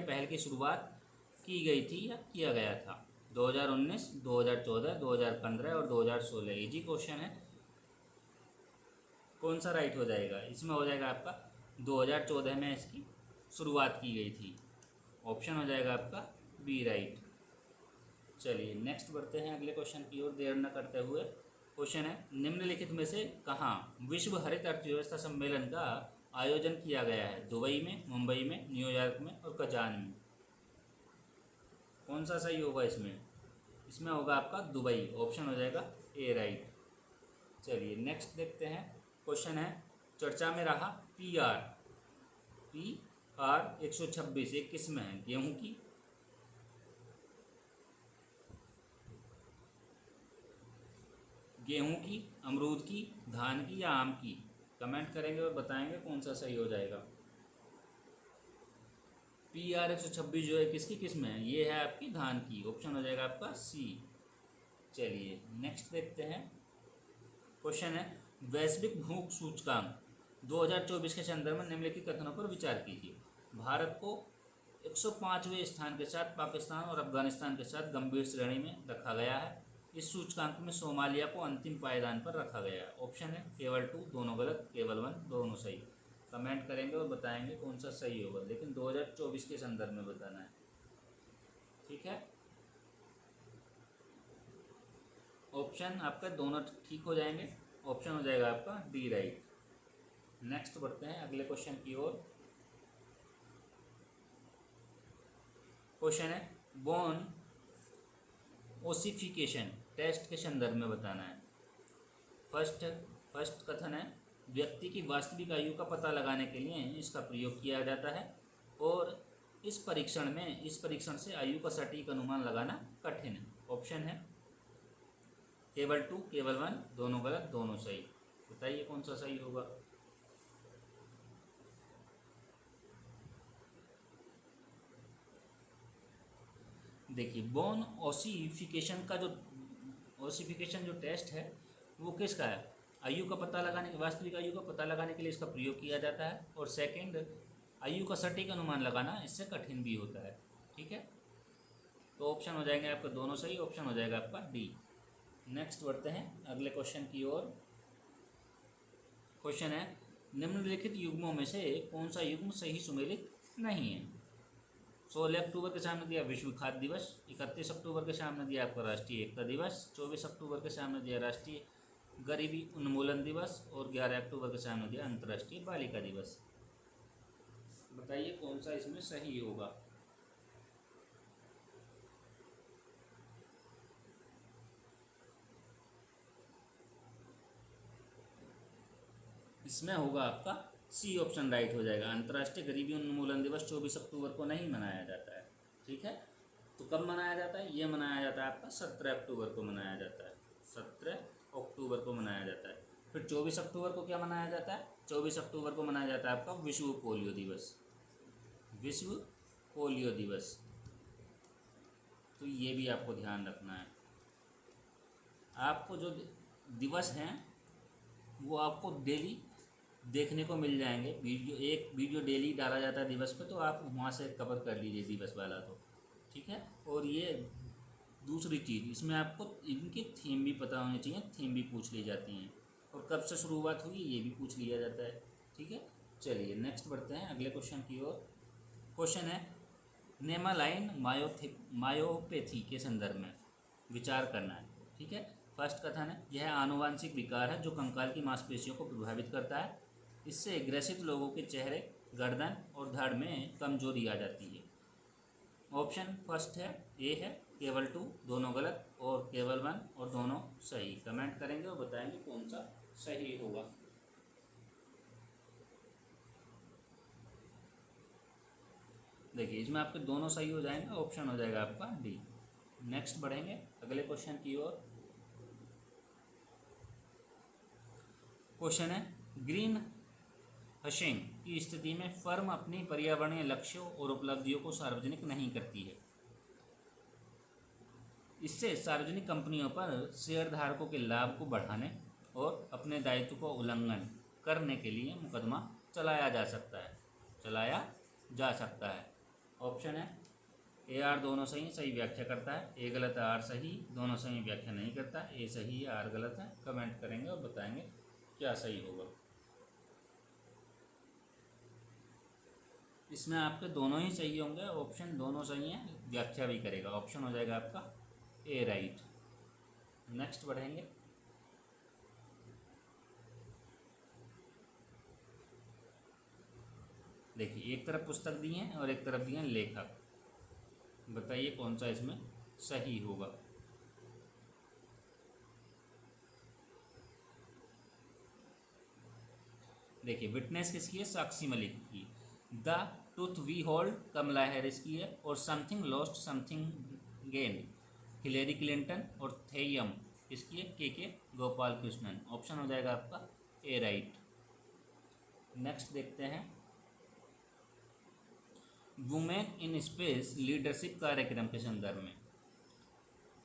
पहल की शुरुआत की गई थी या किया गया था। 2019, 2014, 2015 और 2016। इजी क्वेश्चन है, कौन सा राइट हो जाएगा इसमें। हो जाएगा आपका 2014 में इसकी शुरुआत की गई थी। ऑप्शन हो जाएगा आपका बी राइट। चलिए नेक्स्ट बढ़ते हैं अगले क्वेश्चन की ओर देर न करते हुए। क्वेश्चन है, निम्नलिखित में से कहाँ विश्व हरित अर्थव्यवस्था सम्मेलन का आयोजन किया गया है। दुबई में, मुंबई में, न्यूयॉर्क में और कजान में। कौन सा सही होगा इसमें, इसमें होगा आपका दुबई। ऑप्शन हो जाएगा ए राइट। चलिए नेक्स्ट देखते हैं। क्वेश्चन है, चर्चा में रहा PR 126 एक किस्म है गेहूं की। गेहूं की, अमरूद की, धान की या आम की। कमेंट करेंगे और बताएंगे कौन सा सही हो जाएगा। PR 126 जो है किसकी किस्म है, ये है आपकी धान की। ऑप्शन हो जाएगा आपका सी। चलिए नेक्स्ट देखते हैं। क्वेश्चन है, वैश्विक भूख सूचकांक 2024 के संदर्भ में निम्नलिखित कथनों पर विचार कीजिए। भारत को 105वें स्थान के साथ पाकिस्तान और अफगानिस्तान के साथ गंभीर श्रेणी में रखा गया है। इस सूचकांक में सोमालिया को अंतिम पायदान पर रखा गया। ऑप्शन है केवल 2 दोनों गलत, केवल 1 दोनों सही। कमेंट करेंगे और बताएंगे कौन सा सही होगा, लेकिन 2024 के संदर्भ में बताना है, ठीक है। ऑप्शन आपका दोनों ठीक हो जाएंगे, ऑप्शन हो जाएगा आपका डी राइट। नेक्स्ट बढ़ते हैं अगले क्वेश्चन की ओर। क्वेश्चन है बोन ओसिफिकेशन टेस्ट के संदर्भ में बताना है। फर्स्ट कथन है व्यक्ति की वास्तविक आयु का पता लगाने के लिए इसका प्रयोग किया जाता है और इस परीक्षण से आयु का सटीक अनुमान लगाना कठिन है। ऑप्शन है केवल 2 केवल 1 दोनों गलत दोनों सही। बताइए कौन सा सही होगा। देखिए बोन ओसिफिकेशन जो टेस्ट है वो किसका है, आयु का पता लगाने के, वास्तविक आयु का पता लगाने के लिए इसका प्रयोग किया जाता है, और सेकंड आयु का सटीक अनुमान लगाना इससे कठिन भी होता है, ठीक है। तो ऑप्शन हो जाएंगे आपका दोनों सही, ऑप्शन हो जाएगा आपका डी। नेक्स्ट बढ़ते हैं अगले क्वेश्चन की ओर। क्वेश्चन है निम्नलिखित युग्मों में से कौन सा युग्म सही सुमेलित नहीं है। 16 अक्टूबर के सामने दिया विश्व खाद्य दिवस, 31 अक्टूबर के सामने दिया आपका राष्ट्रीय एकता दिवस, 24 अक्टूबर के सामने दिया राष्ट्रीय गरीबी उन्मूलन दिवस, और 11 अक्टूबर के सामने दिया अंतर्राष्ट्रीय बालिका दिवस। बताइए कौन सा इसमें सही होगा। इसमें होगा आपका सी ऑप्शन राइट हो जाएगा। अंतर्राष्ट्रीय गरीबी उन्मूलन दिवस 24 अक्टूबर को नहीं मनाया जाता है, ठीक है। तो कब मनाया जाता है, ये मनाया जाता है आपका 17 अक्टूबर को मनाया जाता है, 17 अक्टूबर को मनाया जाता है। फिर 24 अक्टूबर को क्या मनाया जाता है, 24 अक्टूबर को मनाया जाता है आपका विश्व पोलियो दिवस, विश्व पोलियो दिवस। तो ये भी आपको ध्यान रखना है। आपको जो दिवस हैं वो आपको डेली देखने को मिल जाएंगे, एक वीडियो डेली डाला जाता है दिवस पे, तो आप वहाँ से कवर कर लीजिए दिवस वाला, तो ठीक है। और ये दूसरी चीज़, इसमें आपको इनकी थीम भी पता होनी चाहिए, थीम भी पूछ ली जाती हैं, और कब से शुरुआत हुई ये भी पूछ लिया जाता है, ठीक है। चलिए नेक्स्ट बढ़ते हैं अगले क्वेश्चन की ओर। क्वेश्चन है नेमालाइन मायोपैथी के संदर्भ में विचार करना है, ठीक है। फर्स्ट कथन है यह आनुवांशिक विकार है जो कंकाल की मांसपेशियों को प्रभावित करता है। इससे ग्रसित लोगों के चेहरे, गर्दन और धड़ में कमजोरी आ जाती है। ऑप्शन फर्स्ट है ए है केवल 2 दोनों गलत, और केवल 1 और दोनों सही। कमेंट करेंगे और बताएंगे कौन सा सही होगा। देखिए इसमें आपके दोनों सही हो जाएंगे, ऑप्शन हो जाएगा आपका डी। नेक्स्ट बढ़ेंगे अगले क्वेश्चन की ओर। क्वेश्चन है ग्रीन हशिंग की स्थिति में फर्म अपनी पर्यावरणीय लक्ष्यों और उपलब्धियों को सार्वजनिक नहीं करती है। इससे सार्वजनिक कंपनियों पर शेयरधारकों के लाभ को बढ़ाने और अपने दायित्व को उल्लंघन करने के लिए मुकदमा चलाया जा सकता है। ऑप्शन है ए आर दोनों सही व्याख्या करता है, ए गलत आर सही, दोनों सही व्याख्या नहीं करता, ए सही है आर गलत है। कमेंट करेंगे और बताएंगे क्या सही होगा। इसमें आपके दोनों ही सही होंगे, ऑप्शन दोनों सही हैं, व्याख्या भी करेगा। ऑप्शन हो जाएगा आपका ए राइट। नेक्स्ट बढ़ेंगे। देखिए एक तरफ पुस्तक दी है और एक तरफ दिए हैं लेखक। बताइए कौन सा इसमें सही होगा। देखिए विटनेस किसकी है, साक्षी मलिक की। The truth we hold Kamala Harris की है, और something lost something gain Hillary Clinton, और थेयम किसकी है, के गोपाल कृष्णन। ऑप्शन हो जाएगा आपका ए राइट। नेक्स्ट देखते हैं वुमेन इन स्पेस लीडरशिप कार्यक्रम के संदर्भ में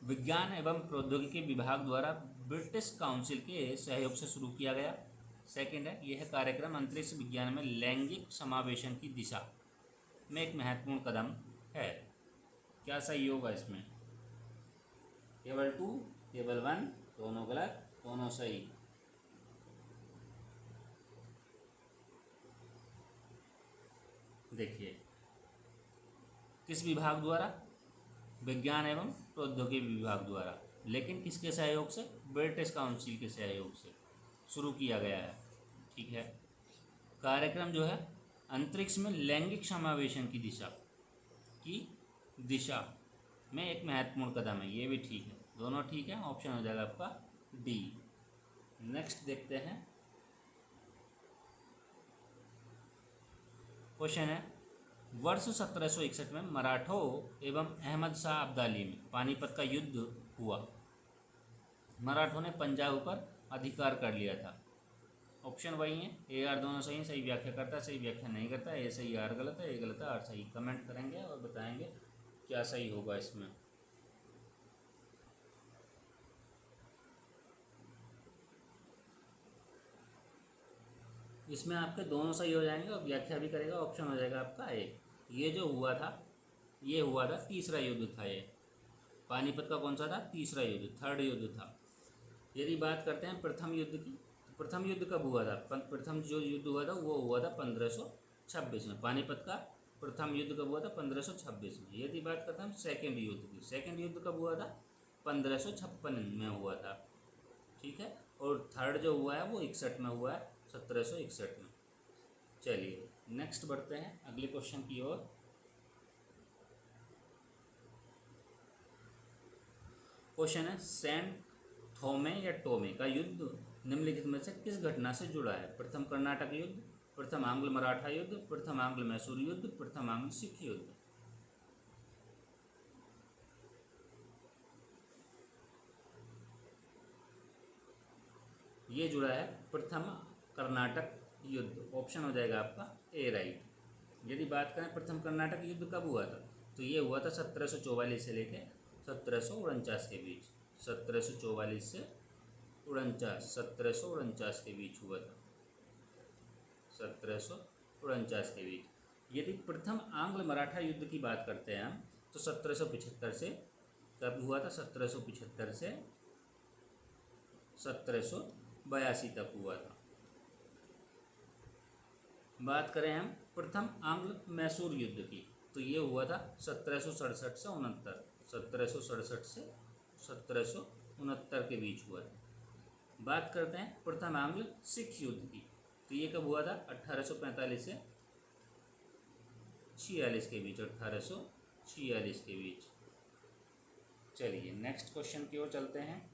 विज्ञान एवं प्रौद्योगिकी विभाग द्वारा ब्रिटिश काउंसिल के सहयोग से शुरू किया गया। सेकंड है यह कार्यक्रम अंतरिक्ष विज्ञान में लैंगिक समावेशन की दिशा में एक महत्वपूर्ण कदम है। क्या सही होगा इसमें, केवल 2 टेबल 1 दोनों गलत, दोनों सही। देखिए किस विभाग द्वारा? विज्ञान एवं प्रौद्योगिकी विभाग द्वारा, लेकिन किसके सहयोग से? ब्रिटिश काउंसिल के सहयोग से शुरू किया गया है। ठीक है। कार्यक्रम जो है अंतरिक्ष में लैंगिक समावेशन की दिशा में एक महत्वपूर्ण कदम है। ये भी ठीक है, दोनों ठीक है। ऑप्शन हो जाएगा आपका डी। नेक्स्ट देखते हैं। क्वेश्चन है, वर्ष 1761 में मराठों एवं अहमद शाह अब्दाली में पानीपत का युद्ध हुआ। मराठों ने पंजाब पर अधिकार कर लिया था। ऑप्शन वही है, ए आर दोनों सही। सही व्याख्या करता है, सही व्याख्या नहीं करता। ए सही, आर गलत है, ए गलत है, आर सही। कमेंट करेंगे और बताएंगे क्या सही होगा इसमें। इसमें आपके दोनों सही हो जाएंगे और व्याख्या भी करेगा। ऑप्शन हो जाएगा आपका ए। ये जो हुआ था, ये हुआ था तीसरा युद्ध था। ये पानीपत का कौन सा था? तीसरा युद्ध, थर्ड युद्ध था। यदि बात करते हैं प्रथम युद्ध की, तो प्रथम युद्ध कब हुआ था? प्रथम जो युद्ध हुआ था वो हुआ था 1526 में। पानीपत का प्रथम युद्ध कब हुआ था? 1526 में। यदि बात करते हैं सेकेंड युद्ध की, सेकेंड युद्ध कब हुआ था? 1556 में हुआ था। ठीक है। और थर्ड जो हुआ है वो 61 में हुआ है, 1761 में। चलिए नेक्स्ट बढ़ते हैं अगले क्वेश्चन की ओर। क्वेश्चन है, सेंट थोमे या टोमे का युद्ध निम्नलिखित में से किस घटना से जुड़ा है? प्रथम कर्नाटक युद्ध, प्रथम आंग्ल मराठा युद्ध, प्रथम आंग्ल मैसूर युद्ध, प्रथम आंग्ल सिख युद्ध। ये जुड़ा है प्रथम कर्नाटक युद्ध। ऑप्शन हो जाएगा आपका ए राइट। यदि बात करें प्रथम कर्नाटक युद्ध कब हुआ था, तो ये हुआ था 1744 से लेकर 1749 के बीच। 1744 से 1749 के बीच हुआ था, 1749 के बीच। यदि प्रथम आंग्ल मराठा युद्ध की बात करते हैं हम, तो 1775 से कब हुआ था? 1775 से 1782 तक हुआ था। बात करें हम प्रथम आंग्ल मैसूर युद्ध की, तो ये हुआ था 1767 से 69, 1767 से 1769 के बीच हुआ था। बात करते हैं प्रथम आंग्ल सिख युद्ध की, तो ये कब हुआ था? 1845 से 46 के बीच, 1846 के बीच। चलिए नेक्स्ट क्वेश्चन की ओर चलते हैं।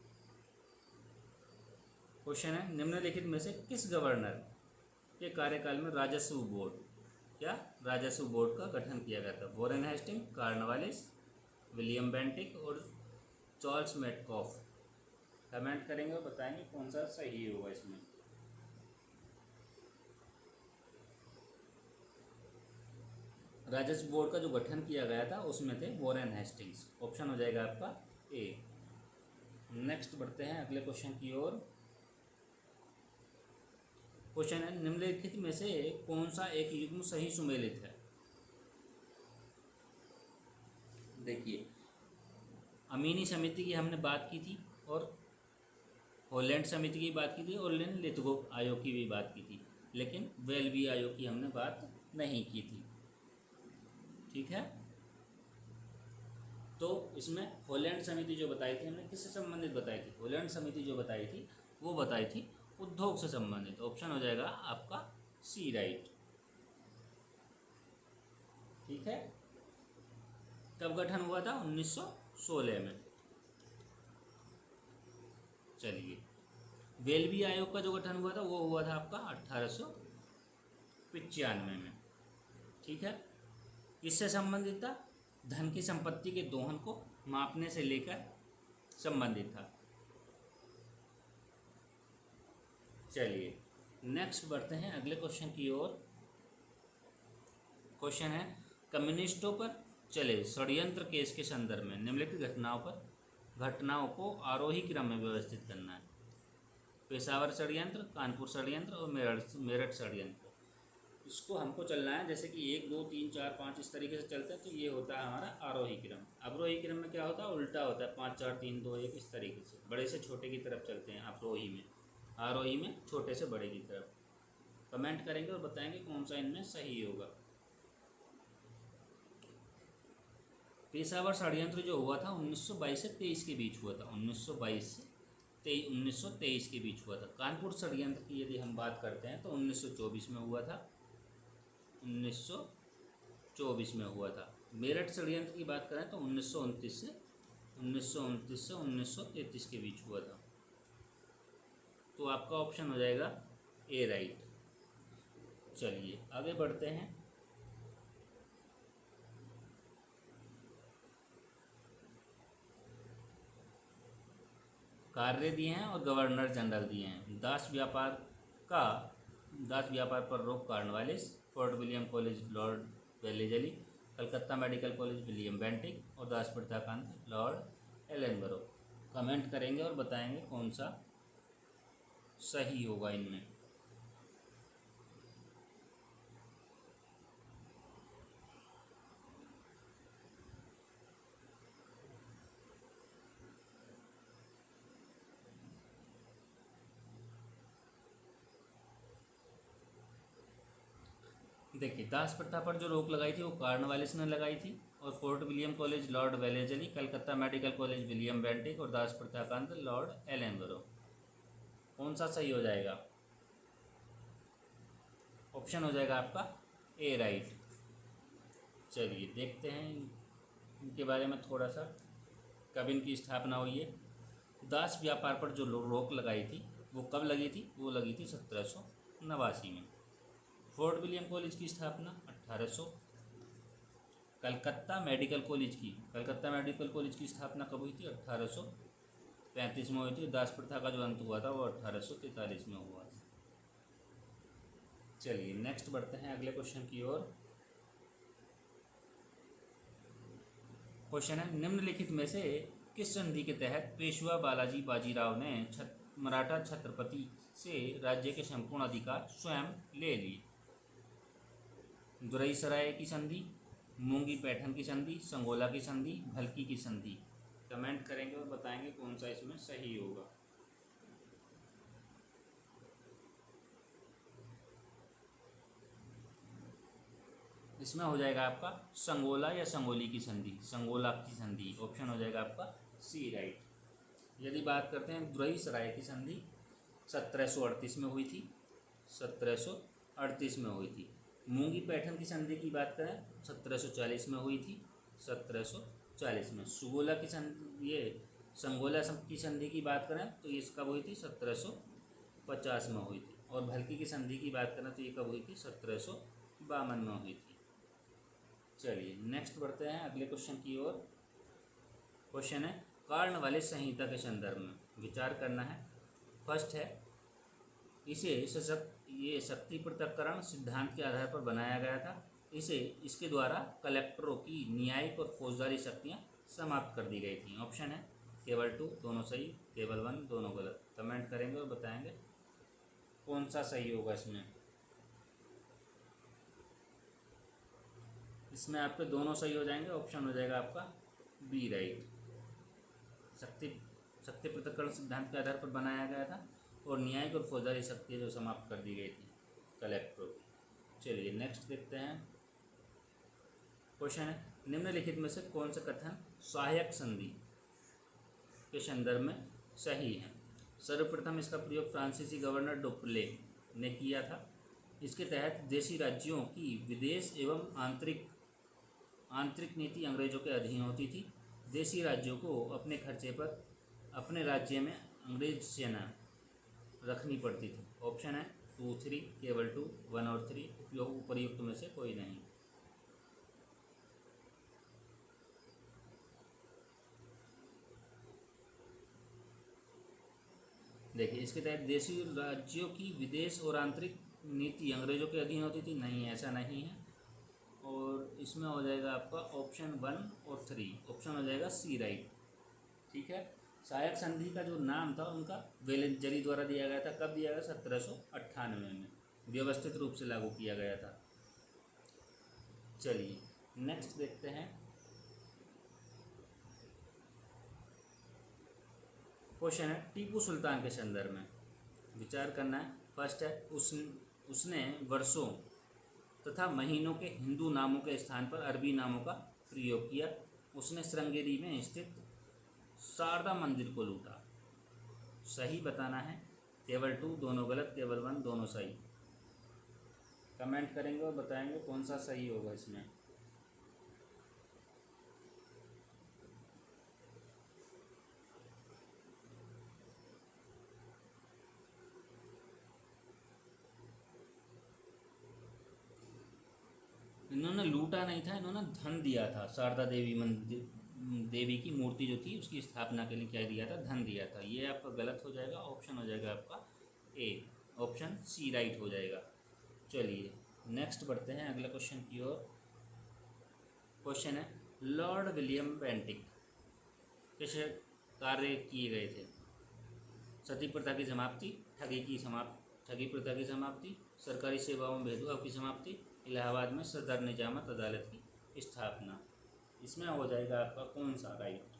क्वेश्चन है, निम्नलिखित में से किस गवर्नर के कार्यकाल में राजस्व बोर्ड का गठन किया गया था? Warren Hasting, Cornwallis, William Bentinck और चार्ल्स मेटकॉफ। कमेंट करेंगे और बताएंगे कौन सा सही होगा इसमें। राजस्व बोर्ड का जो गठन किया गया था उसमें थे वॉरेन हेस्टिंग्स। ऑप्शन हो जाएगा आपका ए। नेक्स्ट बढ़ते हैं अगले क्वेश्चन की ओर। क्वेश्चन है, निम्नलिखित में से कौन सा एक युग्म सही सुमेलित है? देखिए अमीनी समिति की हमने बात की थी और हॉलैंड समिति की बात की थी और लिथगो आयोग की भी बात की थी, लेकिन वेल्बी आयोग की हमने बात नहीं की थी। ठीक है। तो इसमें हॉलैंड समिति जो बताई थी हमने किससे संबंधित बताई थी? हॉलैंड समिति जो बताई थी वो बताई थी उद्योग से संबंधित। ऑप्शन हो जाएगा आपका सी राइट। ठीक है। कब गठन हुआ था? 1916 में। चलिए वेल्बी आयोग का जो गठन हुआ था वो हुआ था आपका 1895 में। ठीक है। किससे संबंधित था? धन की संपत्ति के दोहन को मापने से लेकर संबंधित था। चलिए नेक्स्ट बढ़ते हैं अगले क्वेश्चन की ओर। क्वेश्चन है, कम्युनिस्टों पर चले षड्यंत्र केस के संदर्भ में निम्नलिखित घटनाओं को आरोही क्रम में व्यवस्थित करना है। पेशावर षड्यंत्र, कानपुर षड्यंत्र और मेरठ षड्यंत्र। इसको हमको चलना है, जैसे कि 1 2 3 4 5 इस तरीके से चलते हैं, तो ये होता है हमारा आरोही क्रम। अवरोही क्रम में क्या होता है, उल्टा होता है, 5 4 3 2 1 इस तरीके से बड़े से छोटे की तरफ चलते हैं अवरोही में। आरोही में छोटे से बड़े की तरफ। कमेंट करेंगे और बताएंगे कौन सा इनमें सही होगा। पेशावर षड्यंत्र जो हुआ था 1922 से 23 के बीच हुआ था। 1922 से 1923 के बीच हुआ था। कानपुर षड्यंत्र की यदि हम बात करते हैं तो 1924 में हुआ था। 1924 में हुआ था। मेरठ षड्यंत्र की बात करें तो 1929 से 1933 के बीच हुआ था। तो आपका ऑप्शन हो जाएगा ए राइट। चलिए आगे बढ़ते हैं। कार्य दिए हैं और गवर्नर जनरल दिए हैं। दास व्यापार पर रोक Cornwallis, fort William college Lord Wellesley, Calcutta medical college William Bentinck और दास प्रथा का अंत लॉर्ड एलेनबरो। कमेंट करेंगे और बताएंगे कौन सा सही होगा इनमें। देखिए, दास प्रथा पर जो रोक लगाई थी वो कॉर्नवालिस ने लगाई थी, और fort William college Lord Wellesley, Calcutta medical college William Bentinck और दास प्रथा का अंत लॉर्ड एलेनबरो। कौन सा सही हो जाएगा? ऑप्शन हो जाएगा आपका ए राइट। चलिए देखते हैं इनके बारे में थोड़ा सा, कब इनकी स्थापना हुई है। दास व्यापार पर जो रोक लगाई थी वो कब लगी थी? वो लगी थी 1789 में। फोर्ट विलियम कॉलेज की स्थापना 1800। कलकत्ता मेडिकल कॉलेज की स्थापना कब हुई थी? 1835 में हुई थी। दास प्रथा का जो अंत हुआ था वो 1843 में हुआ था। चलिए नेक्स्ट बढ़ते हैं अगले क्वेश्चन की ओर। क्वेश्चन है, निम्नलिखित में से किस संधि के तहत पेशवा बालाजी बाजीराव ने मराठा छत्रपति से राज्य के संपूर्ण अधिकार स्वयं ले लिए? दुरई सराय की संधि, मूंगी पैठन की संधि, संगोला की संधि, भलकी की संधि। कमेंट करेंगे और बताएंगे कौन सा इसमें सही होगा। इसमें हो जाएगा आपका संगोला या संगोली की संधि, संगोला की संधि। ऑप्शन हो जाएगा आपका सी राइट। यदि बात करते हैं दुरई सराय की संधि 1738 में हुई थी, 1738 में हुई थी। मूंगी पैठन की संधि की बात करें 1740 में हुई थी, 1740 में। सुगोला की संधि, ये संगोला की संधि की बात करें तो ये कब हुई थी? 1750 में हुई थी। और भलकी की संधि की बात करें तो ये कब हुई थी? 1752 में हुई थी। चलिए नेक्स्ट बढ़ते हैं अगले क्वेश्चन की ओर। क्वेश्चन है, कॉर्नवालिस संहिता के संदर्भ में विचार करना है। फर्स्ट है, ये शक्ति पृथक्करण सिद्धांत के आधार पर बनाया गया था। इसके द्वारा कलेक्टरों की न्यायिक और फौजदारी शक्तियाँ समाप्त कर दी गई थी। ऑप्शन है केवल 2 दोनों सही, केवल 1 दोनों गलत। कमेंट करेंगे और बताएंगे कौन सा सही होगा इसमें। इसमें आपके दोनों सही हो जाएंगे। ऑप्शन हो जाएगा आपका बी राइट। शक्ति पृथक्करण सिद्धांत के आधार पर बनाया गया था और न्यायिक और फौजदारी शक्तियाँ जो समाप्त कर दी गई थी कलेक्टरों की। चलिए नेक्स्ट देखते हैं। क्वेश्चन है, निम्नलिखित में से कौन सा कथन सहायक संधि के संदर्भ में सही है? सर्वप्रथम इसका प्रयोग फ्रांसीसी गवर्नर डुप्ले ने किया था। इसके तहत देशी राज्यों की विदेश एवं आंतरिक नीति अंग्रेजों के अधीन होती थी। देशी राज्यों को अपने खर्चे पर अपने राज्य में अंग्रेज सेना रखनी पड़ती थी। ऑप्शन है 2 3, केवल 2, 1 और 3। उपर्युक्त में से कोई नहीं। देखिए, इसके तहत देशी राज्यों की विदेश और आंतरिक नीति अंग्रेजों के अधीन होती थी, नहीं ऐसा नहीं है। और इसमें हो जाएगा आपका ऑप्शन 1 और 3। ऑप्शन हो जाएगा सी राइट। ठीक है। सहायक संधि का जो नाम था उनका वेलेंजली द्वारा दिया गया था। कब दिया गया? 1798 में व्यवस्थित रूप से लागू किया गया था। चलिए नेक्स्ट देखते हैं। क्वेश्चन है टीपू सुल्तान के संदर्भ में विचार करना है। फर्स्ट है उसने वर्षों तथा महीनों के हिंदू नामों के स्थान पर अरबी नामों का प्रयोग किया। उसने श्रृंगेरी में स्थित शारदा मंदिर को लूटा। सही बताना है। केवल 2 दोनों गलत, केवल 1 दोनों सही। कमेंट करेंगे और बताएंगे कौन सा सही होगा इसमें। इन्होंने लूटा नहीं था, इन्होंने धन दिया था। शारदा देवी मंदिर देवी की मूर्ति जो थी उसकी स्थापना के लिए क्या दिया था? धन दिया था। ये आपका गलत हो जाएगा, ऑप्शन हो जाएगा आपका ए, ऑप्शन सी राइट हो जाएगा। चलिए नेक्स्ट बढ़ते हैं अगले क्वेश्चन की ओर। क्वेश्चन है लॉर्ड विलियम बेंटिक किस कार्य किए गए थे? सती प्रथा की समाप्ति, ठगी प्रथा की समाप्ति, सरकारी सेवाओं में भेदभाव की समाप्ति, इलाहाबाद में सदर निजामत अदालत की स्थापना। इसमें हो जाएगा आपका कौन सा राइट?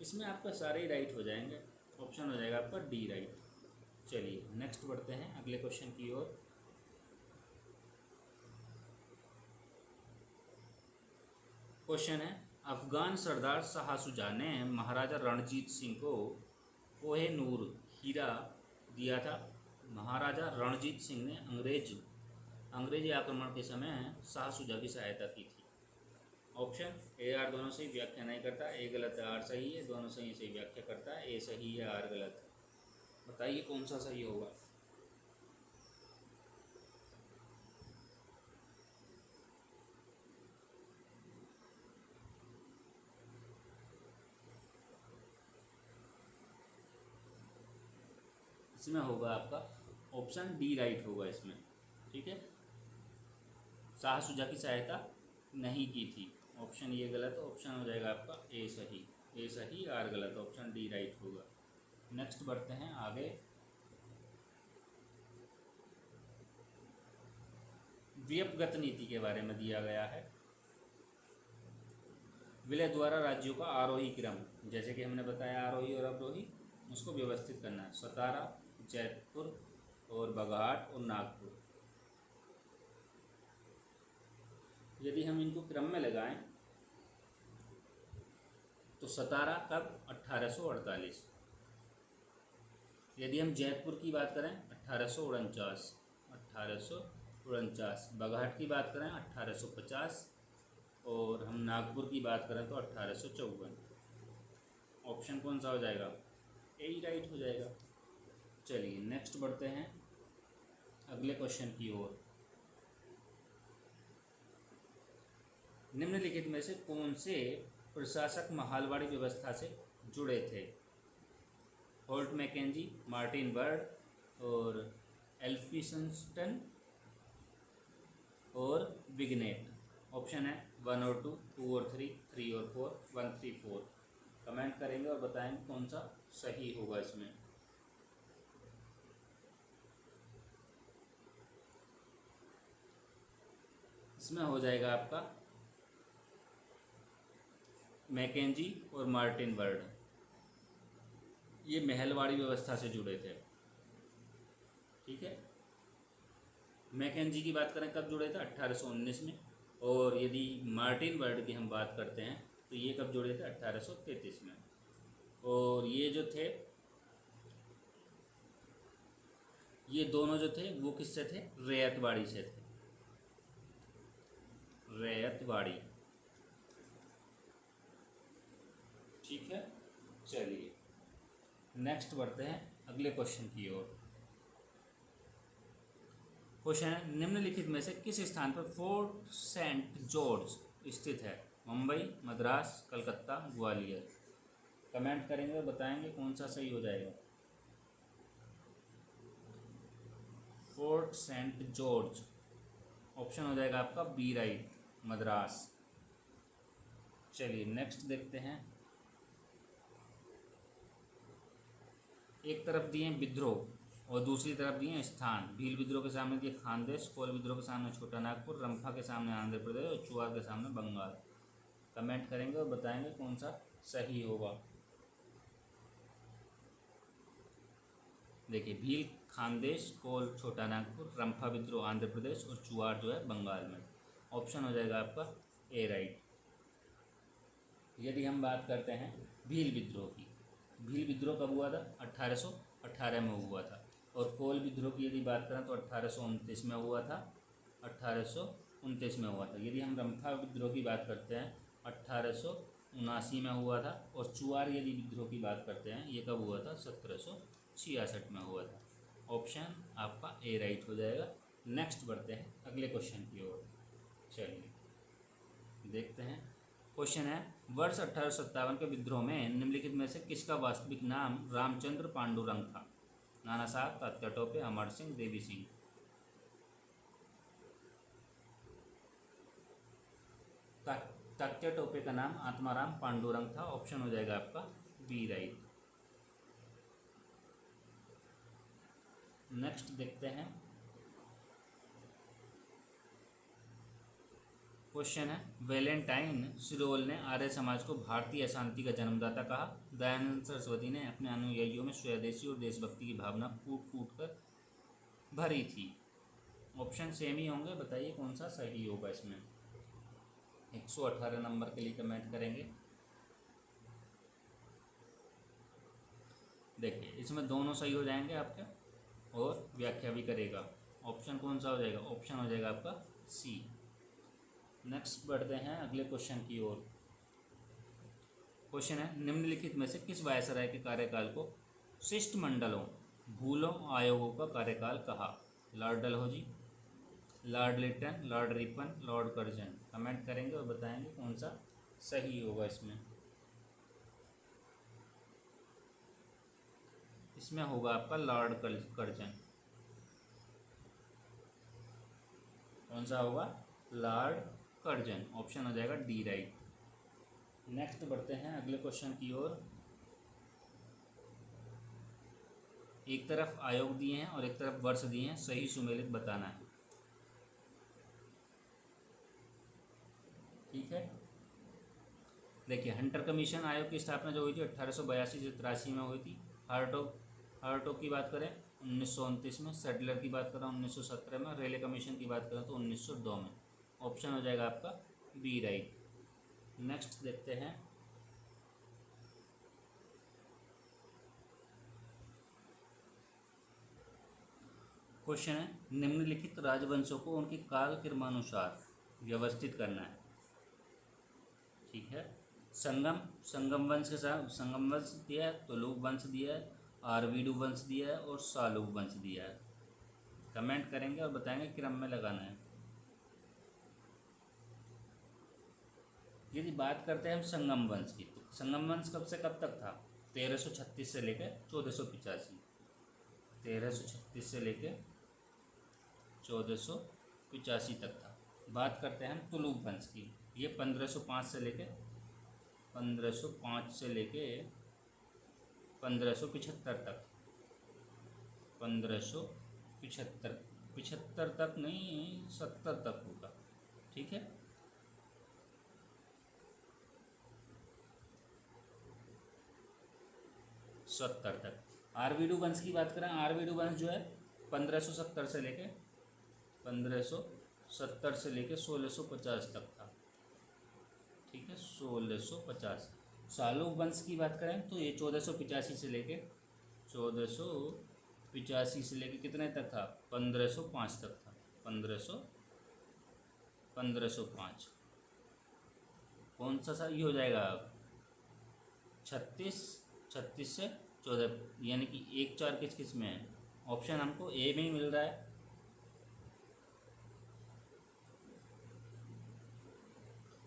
इसमें आपका सारे ही राइट हो जाएंगे। ऑप्शन हो जाएगा आपका डी राइट। चलिए नेक्स्ट बढ़ते हैं अगले क्वेश्चन की ओर। क्वेश्चन है अफगान सरदार शाह शुजा ने महाराजा रणजीत सिंह को कोहे-नूर हीरा दिया था। महाराजा रणजीत सिंह ने अंग्रेजी आक्रमण के समय शाह शुजा की सहायता की थी। ऑप्शन ए आर दोनों सही, व्याख्या नहीं करता। ए गलत है, आर सही है। दोनों सही सही व्याख्या करता है। ए सही है, आर गलत है। बताइए कौन सा सही होगा। इसमें होगा आपका ऑप्शन डी राइट होगा इसमें। ठीक है, शाह शुजा की सहायता नहीं की थी। ऑप्शन ये गलत, ऑप्शन हो जाएगा आपका ए सही। ए सही, आर गलत, ऑप्शन डी राइट होगा। नेक्स्ट बढ़ते हैं आगे। व्यपगत नीति के बारे में दिया गया है। विलय द्वारा राज्यों का आरोही क्रम, जैसे कि हमने बताया आरोही और अवरोही, उसको व्यवस्थित करना है। सतारा, जयपुर और बघाट और नागपुर। यदि हम इनको क्रम में लगाएं तो सतारा कब? 1848। यदि हम जयपुर की बात करें 1849। बघाट की बात करें 1850 और हम नागपुर की बात करें तो 1854। ऑप्शन कौन सा हो जाएगा? ए ही राइट हो जाएगा। चलिए नेक्स्ट बढ़ते हैं अगले क्वेश्चन की ओर। निम्नलिखित में से कौन से प्रशासक महालवाड़ी व्यवस्था से जुड़े थे? होल्ट मैकेंजी, मार्टिन बर्ड और एल्फिंस्टन और विग्नेट। ऑप्शन है 1 और 2, 2 और 3, 3 और 4, 1, 3, 4। कमेंट करेंगे और बताएंगे कौन सा सही होगा इसमें। इसमें हो जाएगा आपका मैकेंजी और मार्टिन बर्ड। ये महलवाड़ी व्यवस्था से जुड़े थे। ठीक है, मैकेंजी की बात करें कब जुड़े थे? 1819 में। और यदि मार्टिन बर्ड की हम बात करते हैं तो ये कब जुड़े थे? 1833 में। और ये जो थे, ये दोनों जो थे वो किससे थे? रैयतवाड़ी से थे। रैयतवाड़ी। ठीक है, चलिए नेक्स्ट बढ़ते हैं अगले क्वेश्चन की ओर। क्वेश्चन है निम्नलिखित में से किस स्थान पर फोर्ट सेंट जॉर्ज स्थित है? मुंबई, मद्रास, कलकत्ता, ग्वालियर। कमेंट करेंगे और बताएंगे कौन सा सही हो जाएगा। फोर्ट सेंट जॉर्ज, ऑप्शन हो जाएगा आपका बी राइट, मद्रास। चलिए नेक्स्ट देखते हैं। एक तरफ दिए विद्रोह और दूसरी तरफ दिए स्थान, भील विद्रोह के सामने दिए खानदेश, कोल विद्रोह के सामने छोटा नागपुर, रंफा के सामने आंध्र प्रदेश और चुआर के सामने बंगाल। कमेंट करेंगे और बताएंगे कौन सा सही होगा। देखिए, भील खानदेश, कोल छोटा नागपुर, रंफा विद्रोह आंध्र प्रदेश और चुआर जो है बंगाल में। ऑप्शन हो जाएगा आपका ए राइट। यदि हम बात करते हैं भील विद्रोह की, भील विद्रोह कब हुआ था? 1818 में हुआ था। और कोल विद्रोह की यदि बात करें तो 1829 में हुआ था, 1829 में हुआ था। यदि हम रंफा विद्रोह की बात करते हैं 1879 में हुआ था। और चुआर यदि विद्रोह की बात करते हैं ये कब हुआ था? 1766 में हुआ था। ऑप्शन आपका ए राइट हो जाएगा। नेक्स्ट बढ़ते हैं अगले क्वेश्चन की ओर। चलिए देखते हैं। क्वेश्चन है, वर्ष 1857 के विद्रोह में निम्नलिखित में से किसका वास्तविक नाम रामचंद्र पांडुरंग था? नाना साहब, तात्या टोपे, अमर सिंह, देवी सिंह। तात्या टोपे का नाम आत्माराम पांडुरंग था। ऑप्शन हो जाएगा आपका बी राइट। नेक्स्ट देखते हैं। क्वेश्चन है, वैलेंटाइन सिरोल ने आर्य समाज को भारतीय अशांति का जन्मदाता कहा। दयानंद सरस्वती ने अपने अनुयायियों में स्वदेशी और देशभक्ति की भावना कूट कूट कर भरी थी। ऑप्शन सेम ही होंगे, बताइए कौन सा सही होगा इसमें। 118 नंबर के लिए कमेंट करेंगे। देखिए, इसमें दोनों सही हो जाएंगे आपके और व्याख्या भी करेगा। ऑप्शन कौन सा हो जाएगा? ऑप्शन हो जाएगा आपका सी। नेक्स्ट बढ़ते हैं अगले क्वेश्चन की ओर। क्वेश्चन है, निम्नलिखित में से किस वायसराय के कार्यकाल को शिष्टमंडलों भूलों आयोगों का कार्यकाल कहा? Lord Dalhousie, Lord Lytton, Lord Ripon, Lord Curzon. Comment करेंगे और बताएंगे कौन सा सही होगा इसमें। इसमें होगा आपका लॉर्ड कर्जन। कौन सा होगा? Lord Curzon. ऑप्शन हो जाएगा डी राइट। नेक्स्ट बढ़ते हैं अगले क्वेश्चन की ओर। एक तरफ आयोग दिए हैं और एक तरफ वर्ष दिए हैं, सही सुमेलित बताना है। ठीक है, देखिए, हंटर कमीशन आयोग की स्थापना जो हुई थी 1882 से 83 में हुई थी। हार्टोग की बात करें 1929 में, सेडलर की बात करें 1917 में, रेले कमीशन की बात करें तो 1902 में। ऑप्शन हो जाएगा आपका बी राइट। नेक्स्ट देखते हैं। क्वेश्चन है, निम्नलिखित राजवंशों को उनकी काल क्रमानुसार व्यवस्थित करना है। ठीक है, संगम वंश के साथ संगम वंश दिया है, तुलुक वंश दिया है, आरवीडू वंश दिया है और सालुक वंश दिया है। कमेंट करेंगे और बताएंगे क्रम में लगाना है। यदि बात करते हैं हम संगम वंश की, तो संगम वंश कब से कब तक था? 1336 से लेकर 1485। 1336 से लेकर 1485 तक था। बात करते हैं हम तुलुक वंश की, ये 1505 से लेकर 1575 तक। 1575 तक नहीं, 70 तक होगा। ठीक है, सत्तर तक। आरवीडू वंश की बात करें, आरवीडू वंश जो है 1570 से लेके 1650 तक था। ठीक है, 1650। सालुक वंश की बात करें तो ये 1485 से लेके 1485 से लेके कितने तक था? 1505 तक था। 1505 कौन सा सही हो जाएगा? 36 से 14, यानी कि 1-4 किस में है? ऑप्शन हमको ए में ही मिल रहा है।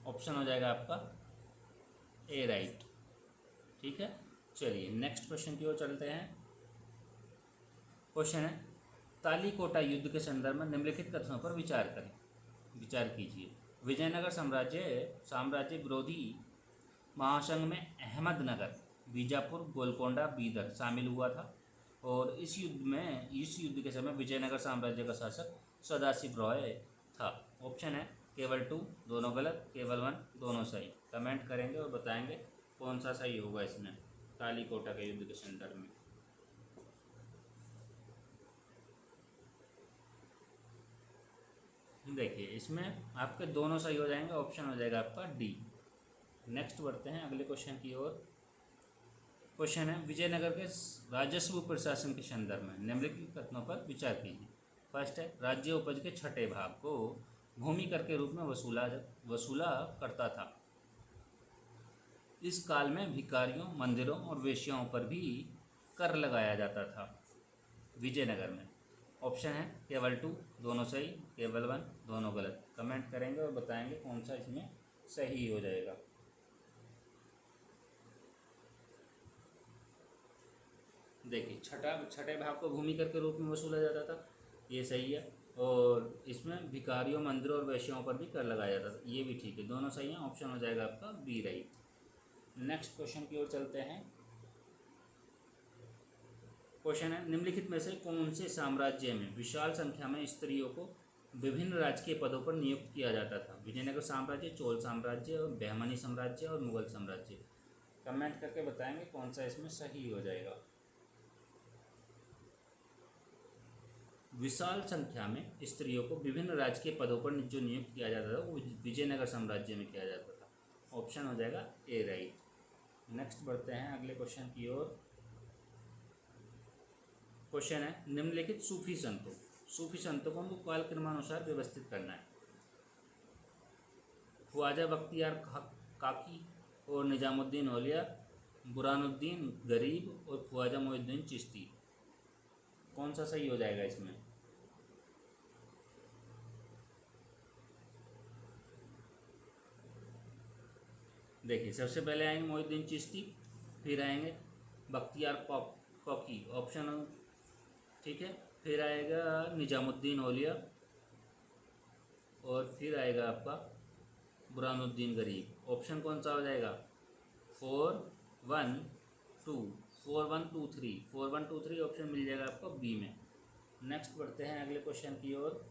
ऑप्शन हो जाएगा आपका ए राइट। ठीक है, चलिए नेक्स्ट क्वेश्चन की ओर चलते हैं। क्वेश्चन है, तालीकोटा युद्ध के संदर्भ में निम्नलिखित कथनों पर विचार कीजिए। विजयनगर साम्राज्य विरोधी महासंघ में अहमदनगर, बीजापुर, गोलकोंडा, बीदर शामिल हुआ था। और इस युद्ध के समय विजयनगर साम्राज्य का शासक सदाशिव रॉय था। ऑप्शन है केवल 2 दोनों गलत, केवल 1 दोनों सही। कमेंट करेंगे और बताएंगे कौन सा सही होगा इसमें तालीकोटा के युद्ध के संदर्भ में। देखिए इसमें आपके दोनों सही हो जाएंगे, ऑप्शन हो जाएगा आपका डी। नेक्स्ट बढ़ते हैं अगले क्वेश्चन की ओर। क्वेश्चन है विजयनगर के राजस्व प्रशासन के संदर्भ में निम्नलिखित कथनों पर विचार कीजिए। फर्स्ट है राज्य उपज के छठे भाग को भूमि कर के रूप में वसूला करता था। इस काल में भिखारियों, मंदिरों और वेश्याओं पर भी कर लगाया जाता था विजयनगर में। ऑप्शन है केवल 2 दोनों सही, केवल 1 दोनों गलत। कमेंट करेंगे और बताएंगे कौन सा इसमें सही हो जाएगा। देखिए छठे भाग को भूमि कर के रूप में वसूला जाता था, ये सही है। और इसमें भिखारियों, मंदिरों और वेश्याओं पर भी कर लगाया जाता था, ये भी ठीक है, दोनों सही हैं। ऑप्शन हो जाएगा आपका बी राइट। नेक्स्ट क्वेश्चन की ओर चलते हैं। क्वेश्चन है निम्नलिखित में से कौन से साम्राज्य में विशाल संख्या में स्त्रियों को विभिन्न राजकीय पदों पर नियुक्त किया जाता था। विजयनगर साम्राज्य, चोल साम्राज्य, और बहमनी साम्राज्य और मुगल साम्राज्य। कमेंट करके बताएंगे कौन सा इसमें सही हो जाएगा। विशाल संख्या में स्त्रियों को विभिन्न राजकीय पदों पर जो नियुक्त किया जाता था वो विजयनगर साम्राज्य में किया जाता था। ऑप्शन हो जाएगा ए राइट। नेक्स्ट बढ़ते हैं अगले क्वेश्चन की ओर। क्वेश्चन है निम्नलिखित सूफी संतों को कालक्रमानुसार व्यवस्थित करना है। ख्वाजा बख्तियार काकी और निजामुद्दीन औलिया, बुरहानुद्दीन गरीब और ख्वाजा मोइनुद्दीन चिश्ती। कौन सा सही हो जाएगा इसमें? देखिए सबसे पहले आएंगे मोइनुद्दीन चिश्ती, फिर आएंगे बख्तियार काकी, ऑप्शन ठीक है, फिर आएगा निजामुद्दीन औलिया और फिर आएगा आपका बुरहानुद्दीन गरीब। ऑप्शन कौन सा हो जाएगा? 4 1 2 4 1 2 3 4 1 2 3 ऑप्शन मिल जाएगा आपको बी में। नेक्स्ट बढ़ते हैं अगले क्वेश्चन की ओर।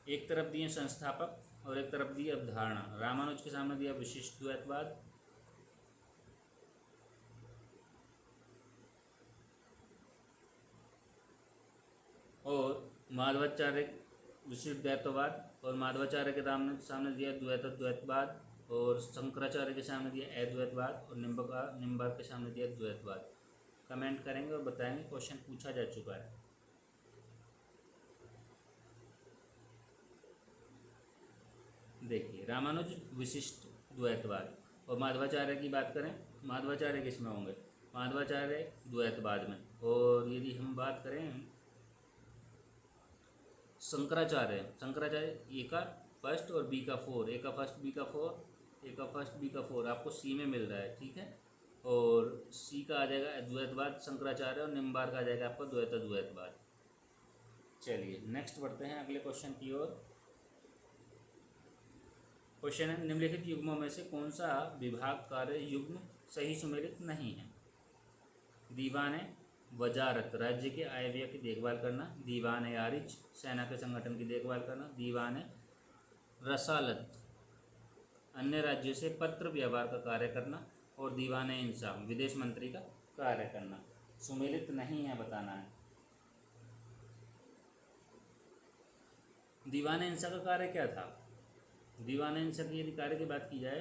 एक तरफ दिए संस्थापक और एक तरफ दी अवधारणा। रामानुज के सामने दिया विशिष्ट द्वैतवाद, और माधवाचार्य विशिष्ट द्वैतवाद, और माधवाचार्य के सामने दिया द्वैतवाद, और शंकराचार्य के सामने दिया अद्वैतवाद, और निम्बार्क के सामने दिया द्वैतवाद। कमेंट करेंगे और बताएंगे क्वेश्चन पूछा जा चुका है। देखिए रामानुज विशिष्ट द्वैतवाद और माधवाचार्य की बात करें, माधवाचार्य किस में होंगे? माधवाचार्य द्वैतवाद में। और यदि हम बात करें शंकराचार्य ए का फर्स्ट और बी का 4, ए का फर्स्ट बी का 4, ए का फर्स्ट बी का 4 आपको सी में मिल रहा है, ठीक है। और सी का आ जाएगा अद्वैतवाद शंकराचार्य, और निम्बार्क आ जाएगा आपको द्वैतवाद। चलिए नेक्स्ट बढ़ते हैं अगले क्वेश्चन की ओर। क्वेश्चन है निम्नलिखित युग्मों में से कौन सा विभाग कार्य युग्म सही सुमेलित नहीं है? दीवान वजारत राज्य के आय व्यय की देखभाल करना, दीवान यारिज सेना के संगठन की देखभाल करना, दीवान रसालत अन्य राज्यों से पत्र व्यवहार का कार्य करना, और दीवान इंसाफ विदेश मंत्री का कार्य करना। सुमेलित नहीं है बताना है। दीवान इंसाफ का कार्य क्या था? दीवान इंसाफ की यदि कार्य की बात की जाए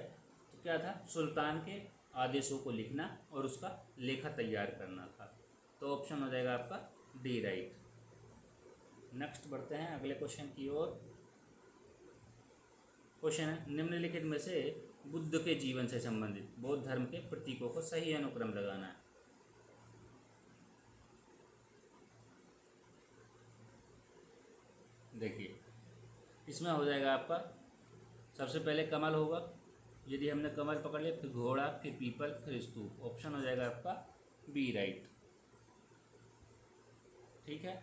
तो क्या था? सुल्तान के आदेशों को लिखना और उसका लेखा तैयार करना था। तो ऑप्शन हो जाएगा आपका डी राइट। नेक्स्ट बढ़ते हैं अगले क्वेश्चन की ओर। क्वेश्चन है निम्नलिखित में से बुद्ध के जीवन से संबंधित बौद्ध धर्म के प्रतीकों को सही अनुक्रम लगाना है। देखिए इसमें हो जाएगा आपका सबसे पहले कमल होगा, यदि हमने कमल पकड़ लिया, फिर घोड़ा, फिर पीपल, फिर स्तूप। ऑप्शन हो जाएगा आपका बी राइट, ठीक है।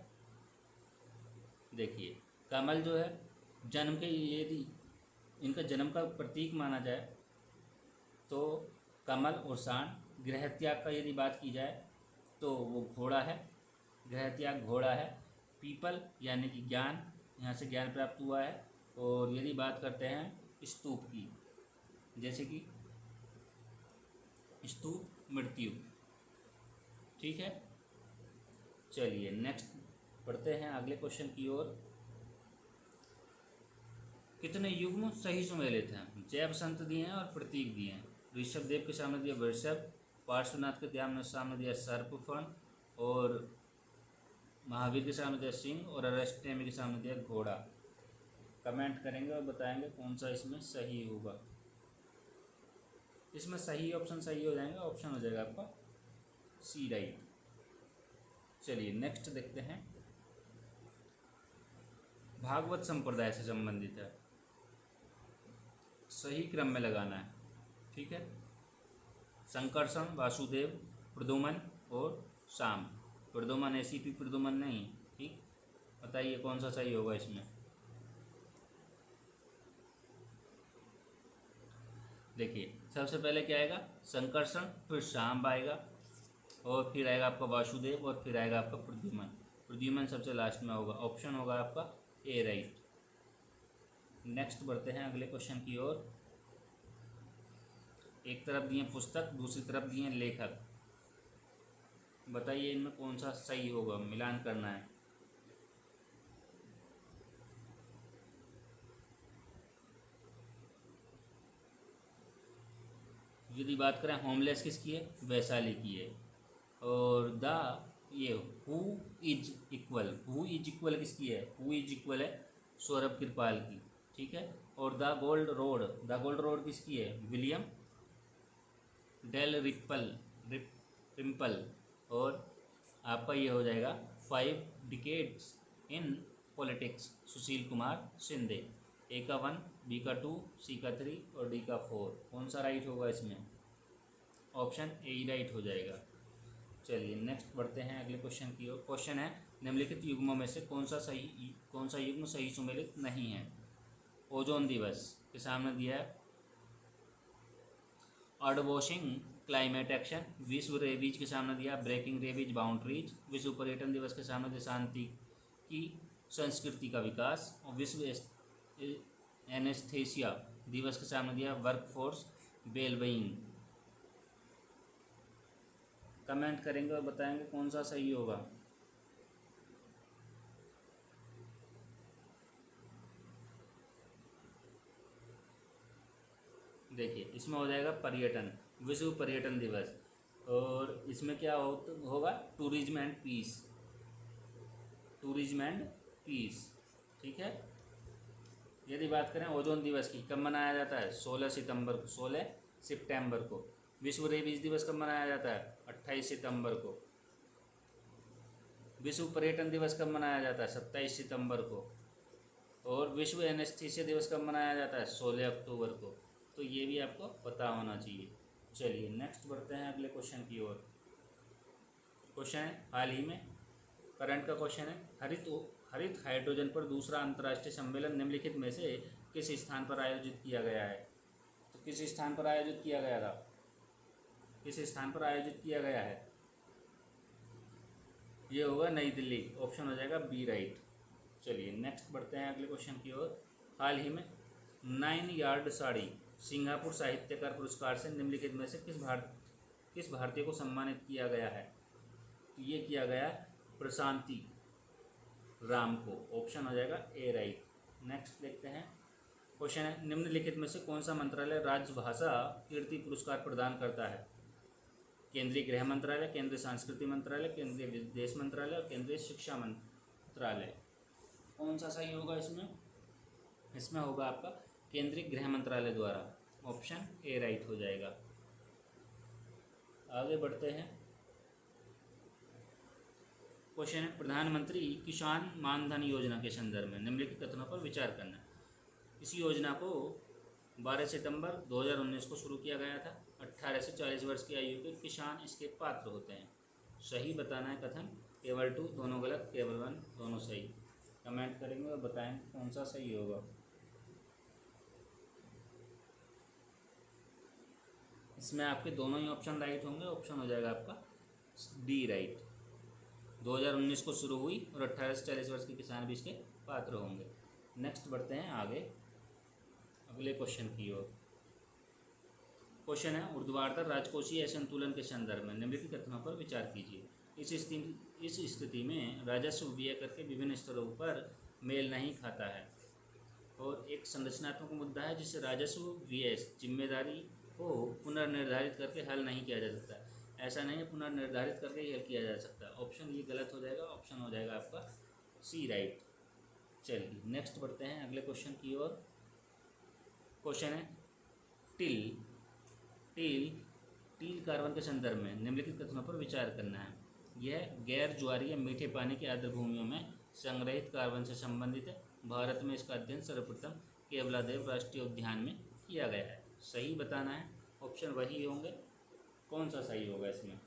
देखिए कमल जो है जन्म के, यदि इनका जन्म का प्रतीक माना जाए तो कमल और सांड गृह त्याग का यदि बात की जाए तो वो घोड़ा है, गृह त्याग घोड़ा है। पीपल यानी कि ज्ञान, यहाँ से ज्ञान प्राप्त हुआ है। और यदि बात करते हैं स्तूप की, जैसे कि स्तूप मृत्यु। ठीक है, चलिए नेक्स्ट पढ़ते हैं अगले क्वेश्चन की ओर। कितने युग्म सही सुमेलित हैं? जय बसंत दिए हैं और प्रतीक दिए हैं। ऋषभ देव के सामने दिया वृषभ, पार्श्वनाथ के ध्यान सामने दिया सर्पफण, और महावीर के सामने दिया सिंह, और अरष्टनेमी के सामने दिया घोड़ा। कमेंट करेंगे और बताएंगे कौन सा इसमें सही होगा। इसमें सही ऑप्शन सही हो जाएगा, ऑप्शन हो जाएगा आपका सी राइट। चलिए नेक्स्ट देखते हैं। भागवत संप्रदाय से संबंधित है, सही क्रम में लगाना है। ठीक है, संकर्षण, वासुदेव, प्रद्युमन और शाम। प्रद्युमन एसीपी प्रद्युमन नहीं। ठीक, बताइए कौन सा सही होगा इसमें। देखिए सबसे पहले क्या आएगा, संकर्षण, फिर शाम आएगा, और फिर आएगा आपका वासुदेव, और फिर आएगा आपका प्रद्युमन। प्रद्युमन सबसे लास्ट में होगा, ऑप्शन होगा आपका ए राइट। नेक्स्ट बढ़ते हैं अगले क्वेश्चन की ओर। एक तरफ दिए पुस्तक, दूसरी तरफ दिए लेखक। बताइए इनमें कौन सा सही होगा, मिलान करना है। यदि बात करें होमलेस किसकी है, वैशाली की है। और द ये हु इज इक्वल किसकी है, हु इज इक्वल है सौरभ कृपाल की। ठीक है, और द गोल्ड रोड किसकी है, विलियम डेल रिम्पल। और आपका ये हो जाएगा 5 decades in politics, Sushil Kumar Shinde. ए का 1, बी का 2, सी का 3 और डी का 4। कौन सा राइट होगा इसमें, ऑप्शन ए ही राइट हो जाएगा। चलिए नेक्स्ट बढ़ते हैं अगले क्वेश्चन की ओर। क्वेश्चन है निम्नलिखित युग्मों में से कौन सा युग्म सही सुमेलित नहीं है। ओजोन दिवस के सामने दिया है अर्ड वॉशिंग क्लाइमेट एक्शन। विश्व रेबीज के सामने दिया ब्रेकिंग रेबीज बाउंड्रीज। विश्व पर्यटन दिवस के सामने दिया शांति की संस्कृति का विकास। और विश्व एनेस्थेसिया दिवस के सामने दिया वर्कफोर्स वेलबीइंग। कमेंट करेंगे और बताएंगे कौन सा सही होगा। देखिए इसमें हो जाएगा पर्यटन, विश्व पर्यटन दिवस। और इसमें क्या होगा, टूरिज्म एंड पीस। ठीक है, यदि बात करें ओजोन दिवस की, कब मनाया जाता है, 16 सितंबर को। विश्व रेबीज दिवस कब मनाया जाता है, 28 सितंबर को। विश्व पर्यटन दिवस कब मनाया जाता है, 27 सितंबर को। और विश्व एनेस्थीसिया दिवस कब मनाया जाता है, 16 अक्टूबर को। तो ये भी आपको पता होना चाहिए। चलिए नेक्स्ट बढ़ते हैं अगले क्वेश्चन की ओर। क्वेश्चन है हाल ही में करंट का क्वेश्चन है, हरित हाइड्रोजन पर दूसरा अंतर्राष्ट्रीय सम्मेलन निम्नलिखित में से किस स्थान पर आयोजित किया गया है। तो किस स्थान पर आयोजित किया गया था, किस स्थान पर आयोजित किया गया है, ये होगा नई दिल्ली। ऑप्शन हो जाएगा बी राइट। चलिए नेक्स्ट बढ़ते हैं अगले क्वेश्चन की ओर। हाल ही में 9 यार्ड साड़ी सिंगापुर साहित्यकार पुरस्कार से निम्नलिखित में से किस भारतीय को सम्मानित किया गया है। तो ये किया गया प्रशांति राम को। ऑप्शन हो जाएगा ए राइट। नेक्स्ट देखते हैं। क्वेश्चन है निम्नलिखित में से कौन सा मंत्रालय राजभाषा कीर्ति पुरस्कार प्रदान करता है। केंद्रीय गृह मंत्रालय, केंद्रीय संस्कृति मंत्रालय, केंद्रीय विदेश मंत्रालय और केंद्रीय शिक्षा मंत्रालय। कौन सा सही होगा इसमें, इसमें होगा आपका केंद्रीय गृह मंत्रालय द्वारा। ऑप्शन ए राइट हो जाएगा। आगे बढ़ते हैं। क्वेश्चन है प्रधानमंत्री किसान मानधन योजना के संदर्भ में निम्नलिखित कथनों पर विचार करना। इस योजना को 12 सितंबर 2019 को शुरू किया गया था। 18 से 40 वर्ष की आयु के किसान इसके पात्र होते हैं। सही बताना है कथन, केवल 2, दोनों गलत, केवल 1, दोनों सही। कमेंट करेंगे और बताएं कौन सा सही होगा। इसमें आपके दोनों ही ऑप्शन राइट होंगे। ऑप्शन हो जाएगा आपका डी राइट। 2019 को शुरू हुई और 18 से 40 वर्ष के किसान भी इसके पात्र होंगे। नेक्स्ट बढ़ते हैं आगे अगले क्वेश्चन की ओर। क्वेश्चन है ऊर्ध्वाधर राजकोषीय असंतुलन के संदर्भ में निम्नलिखित कथनों पर विचार कीजिए। इस स्थिति में राजस्व व्यय करके विभिन्न स्तरों पर मेल नहीं खाता है और एक संरचनात्मक मुद्दा है जिससे राजस्व व्यय जिम्मेदारी को पुनर्निर्धारित करके हल नहीं किया जा सकता। ऐसा नहीं है पुनर्निर्धारित करके ही हल किया जा सकता। ऑप्शन ये गलत हो जाएगा। ऑप्शन हो जाएगा आपका सी राइट। चलिए नेक्स्ट बढ़ते हैं अगले क्वेश्चन की ओर। क्वेश्चन है टिल कार्बन के संदर्भ में निम्नलिखित कथनों पर विचार करना है। यह गैर ज्वारीय मीठे पानी की आर्द्र भूमियों में संग्रहित कार्बन से संबंधित है। भारत में इसका अध्ययन सर्वप्रथम केवलादेव राष्ट्रीय उद्यान में किया गया है। सही बताना है। ऑप्शन वही होंगे। कौन सा सही होगा इसमें?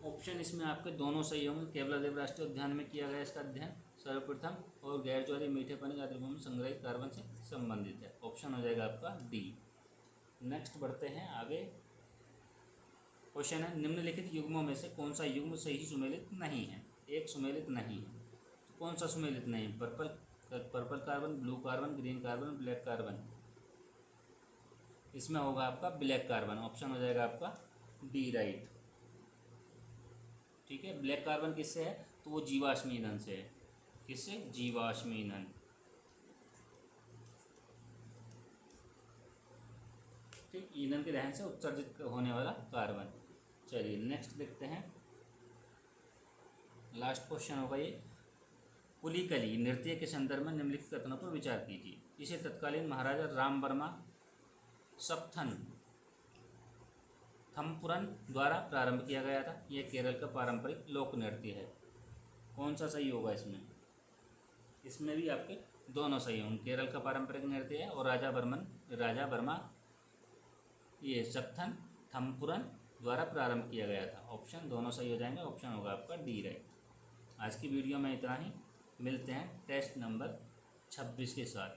ऑप्शन इसमें आपके दोनों सही होंगे। केवलादेव राष्ट्रीय उद्यान में किया गया इसका अध्ययन सर्वप्रथम और गैर ज्वारीय मीठे पानी की आर्द्र भूमि में संग्रहित कार्बन से संबंधित है। ऑप्शन हो जाएगा आपका डी। नेक्स्ट बढ़ते हैं आगे। क्वेश्चन है निम्नलिखित युग्मों में से कौन सा युग्म सही सुमेलित नहीं है? एक सुमेलित नहीं है तो कौन सा सुमेलित नहीं है? Purple carbon, blue carbon, green carbon, black carbon. इसमें होगा आपका ब्लैक कार्बन। ऑप्शन हो जाएगा आपका डी राइट। ठीक है, ब्लैक कार्बन किससे है? तो वो जीवाश्म ईंधन से है। किससे? जीवाश्म ईंधन। ठीक, ईंधन के दहन से उत्सर्जित होने वाला कार्बन। चलिए नेक्स्ट देखते हैं। लास्ट क्वेश्चन होगा ये। पुलिकली नृत्य के संदर्भ में निम्नलिखित कथनों पर विचार कीजिए। इसे तत्कालीन महाराजा राम वर्मा सप्थन थम्पुरन द्वारा प्रारंभ किया गया था। यह केरल का पारंपरिक लोक नृत्य है। कौन सा सही होगा इसमें? इसमें भी आपके दोनों सही होंगे। केरल का पारंपरिक नृत्य है और राजा वर्मा ये सप्थन थम्पुरन द्वारा प्रारंभ किया गया था। ऑप्शन दोनों सही हो जाएंगे। ऑप्शन होगा आपका डी राइट। आज की वीडियो में इतना ही। मिलते हैं टेस्ट नंबर 26 के साथ।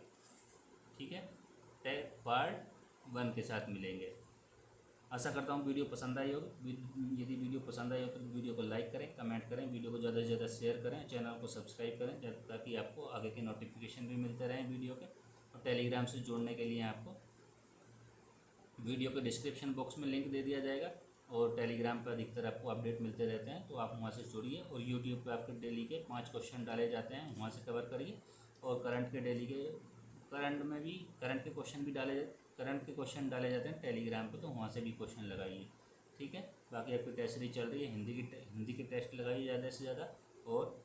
ठीक है, पार्ट 1 के साथ मिलेंगे। आशा करता हूँ वीडियो पसंद आई होगी। यदि वीडियो पसंद आई हो तो वीडियो को लाइक करें, कमेंट करें, वीडियो को ज़्यादा से ज़्यादा शेयर करें, चैनल को सब्सक्राइब करें ताकि आपको आगे के नोटिफिकेशन भी मिलते रहें वीडियो के। और टेलीग्राम से जुड़ने के लिए आपको वीडियो के डिस्क्रिप्शन बॉक्स में लिंक दे दिया जाएगा और टेलीग्राम पर अधिकतर आपको अपडेट मिलते रहते हैं, तो आप वहाँ से जुड़िए। और यूट्यूब पर आपके डेली के 5 क्वेश्चन डाले जाते हैं, वहाँ से कवर करिए। और करंट के क्वेश्चन डाले जाते हैं टेलीग्राम पे, तो वहाँ से भी क्वेश्चन लगाइए। ठीक है, बाकी आपकी टेस्ट सीरीज चल रही है। हिंदी की टेस्ट लगाइए ज़्यादा से ज़्यादा और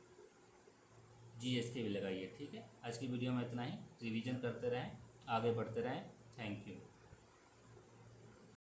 जीएस के भी लगाइए। ठीक है, आज की वीडियो में इतना ही। रिवीजन करते रहें, आगे बढ़ते रहें। Thank you.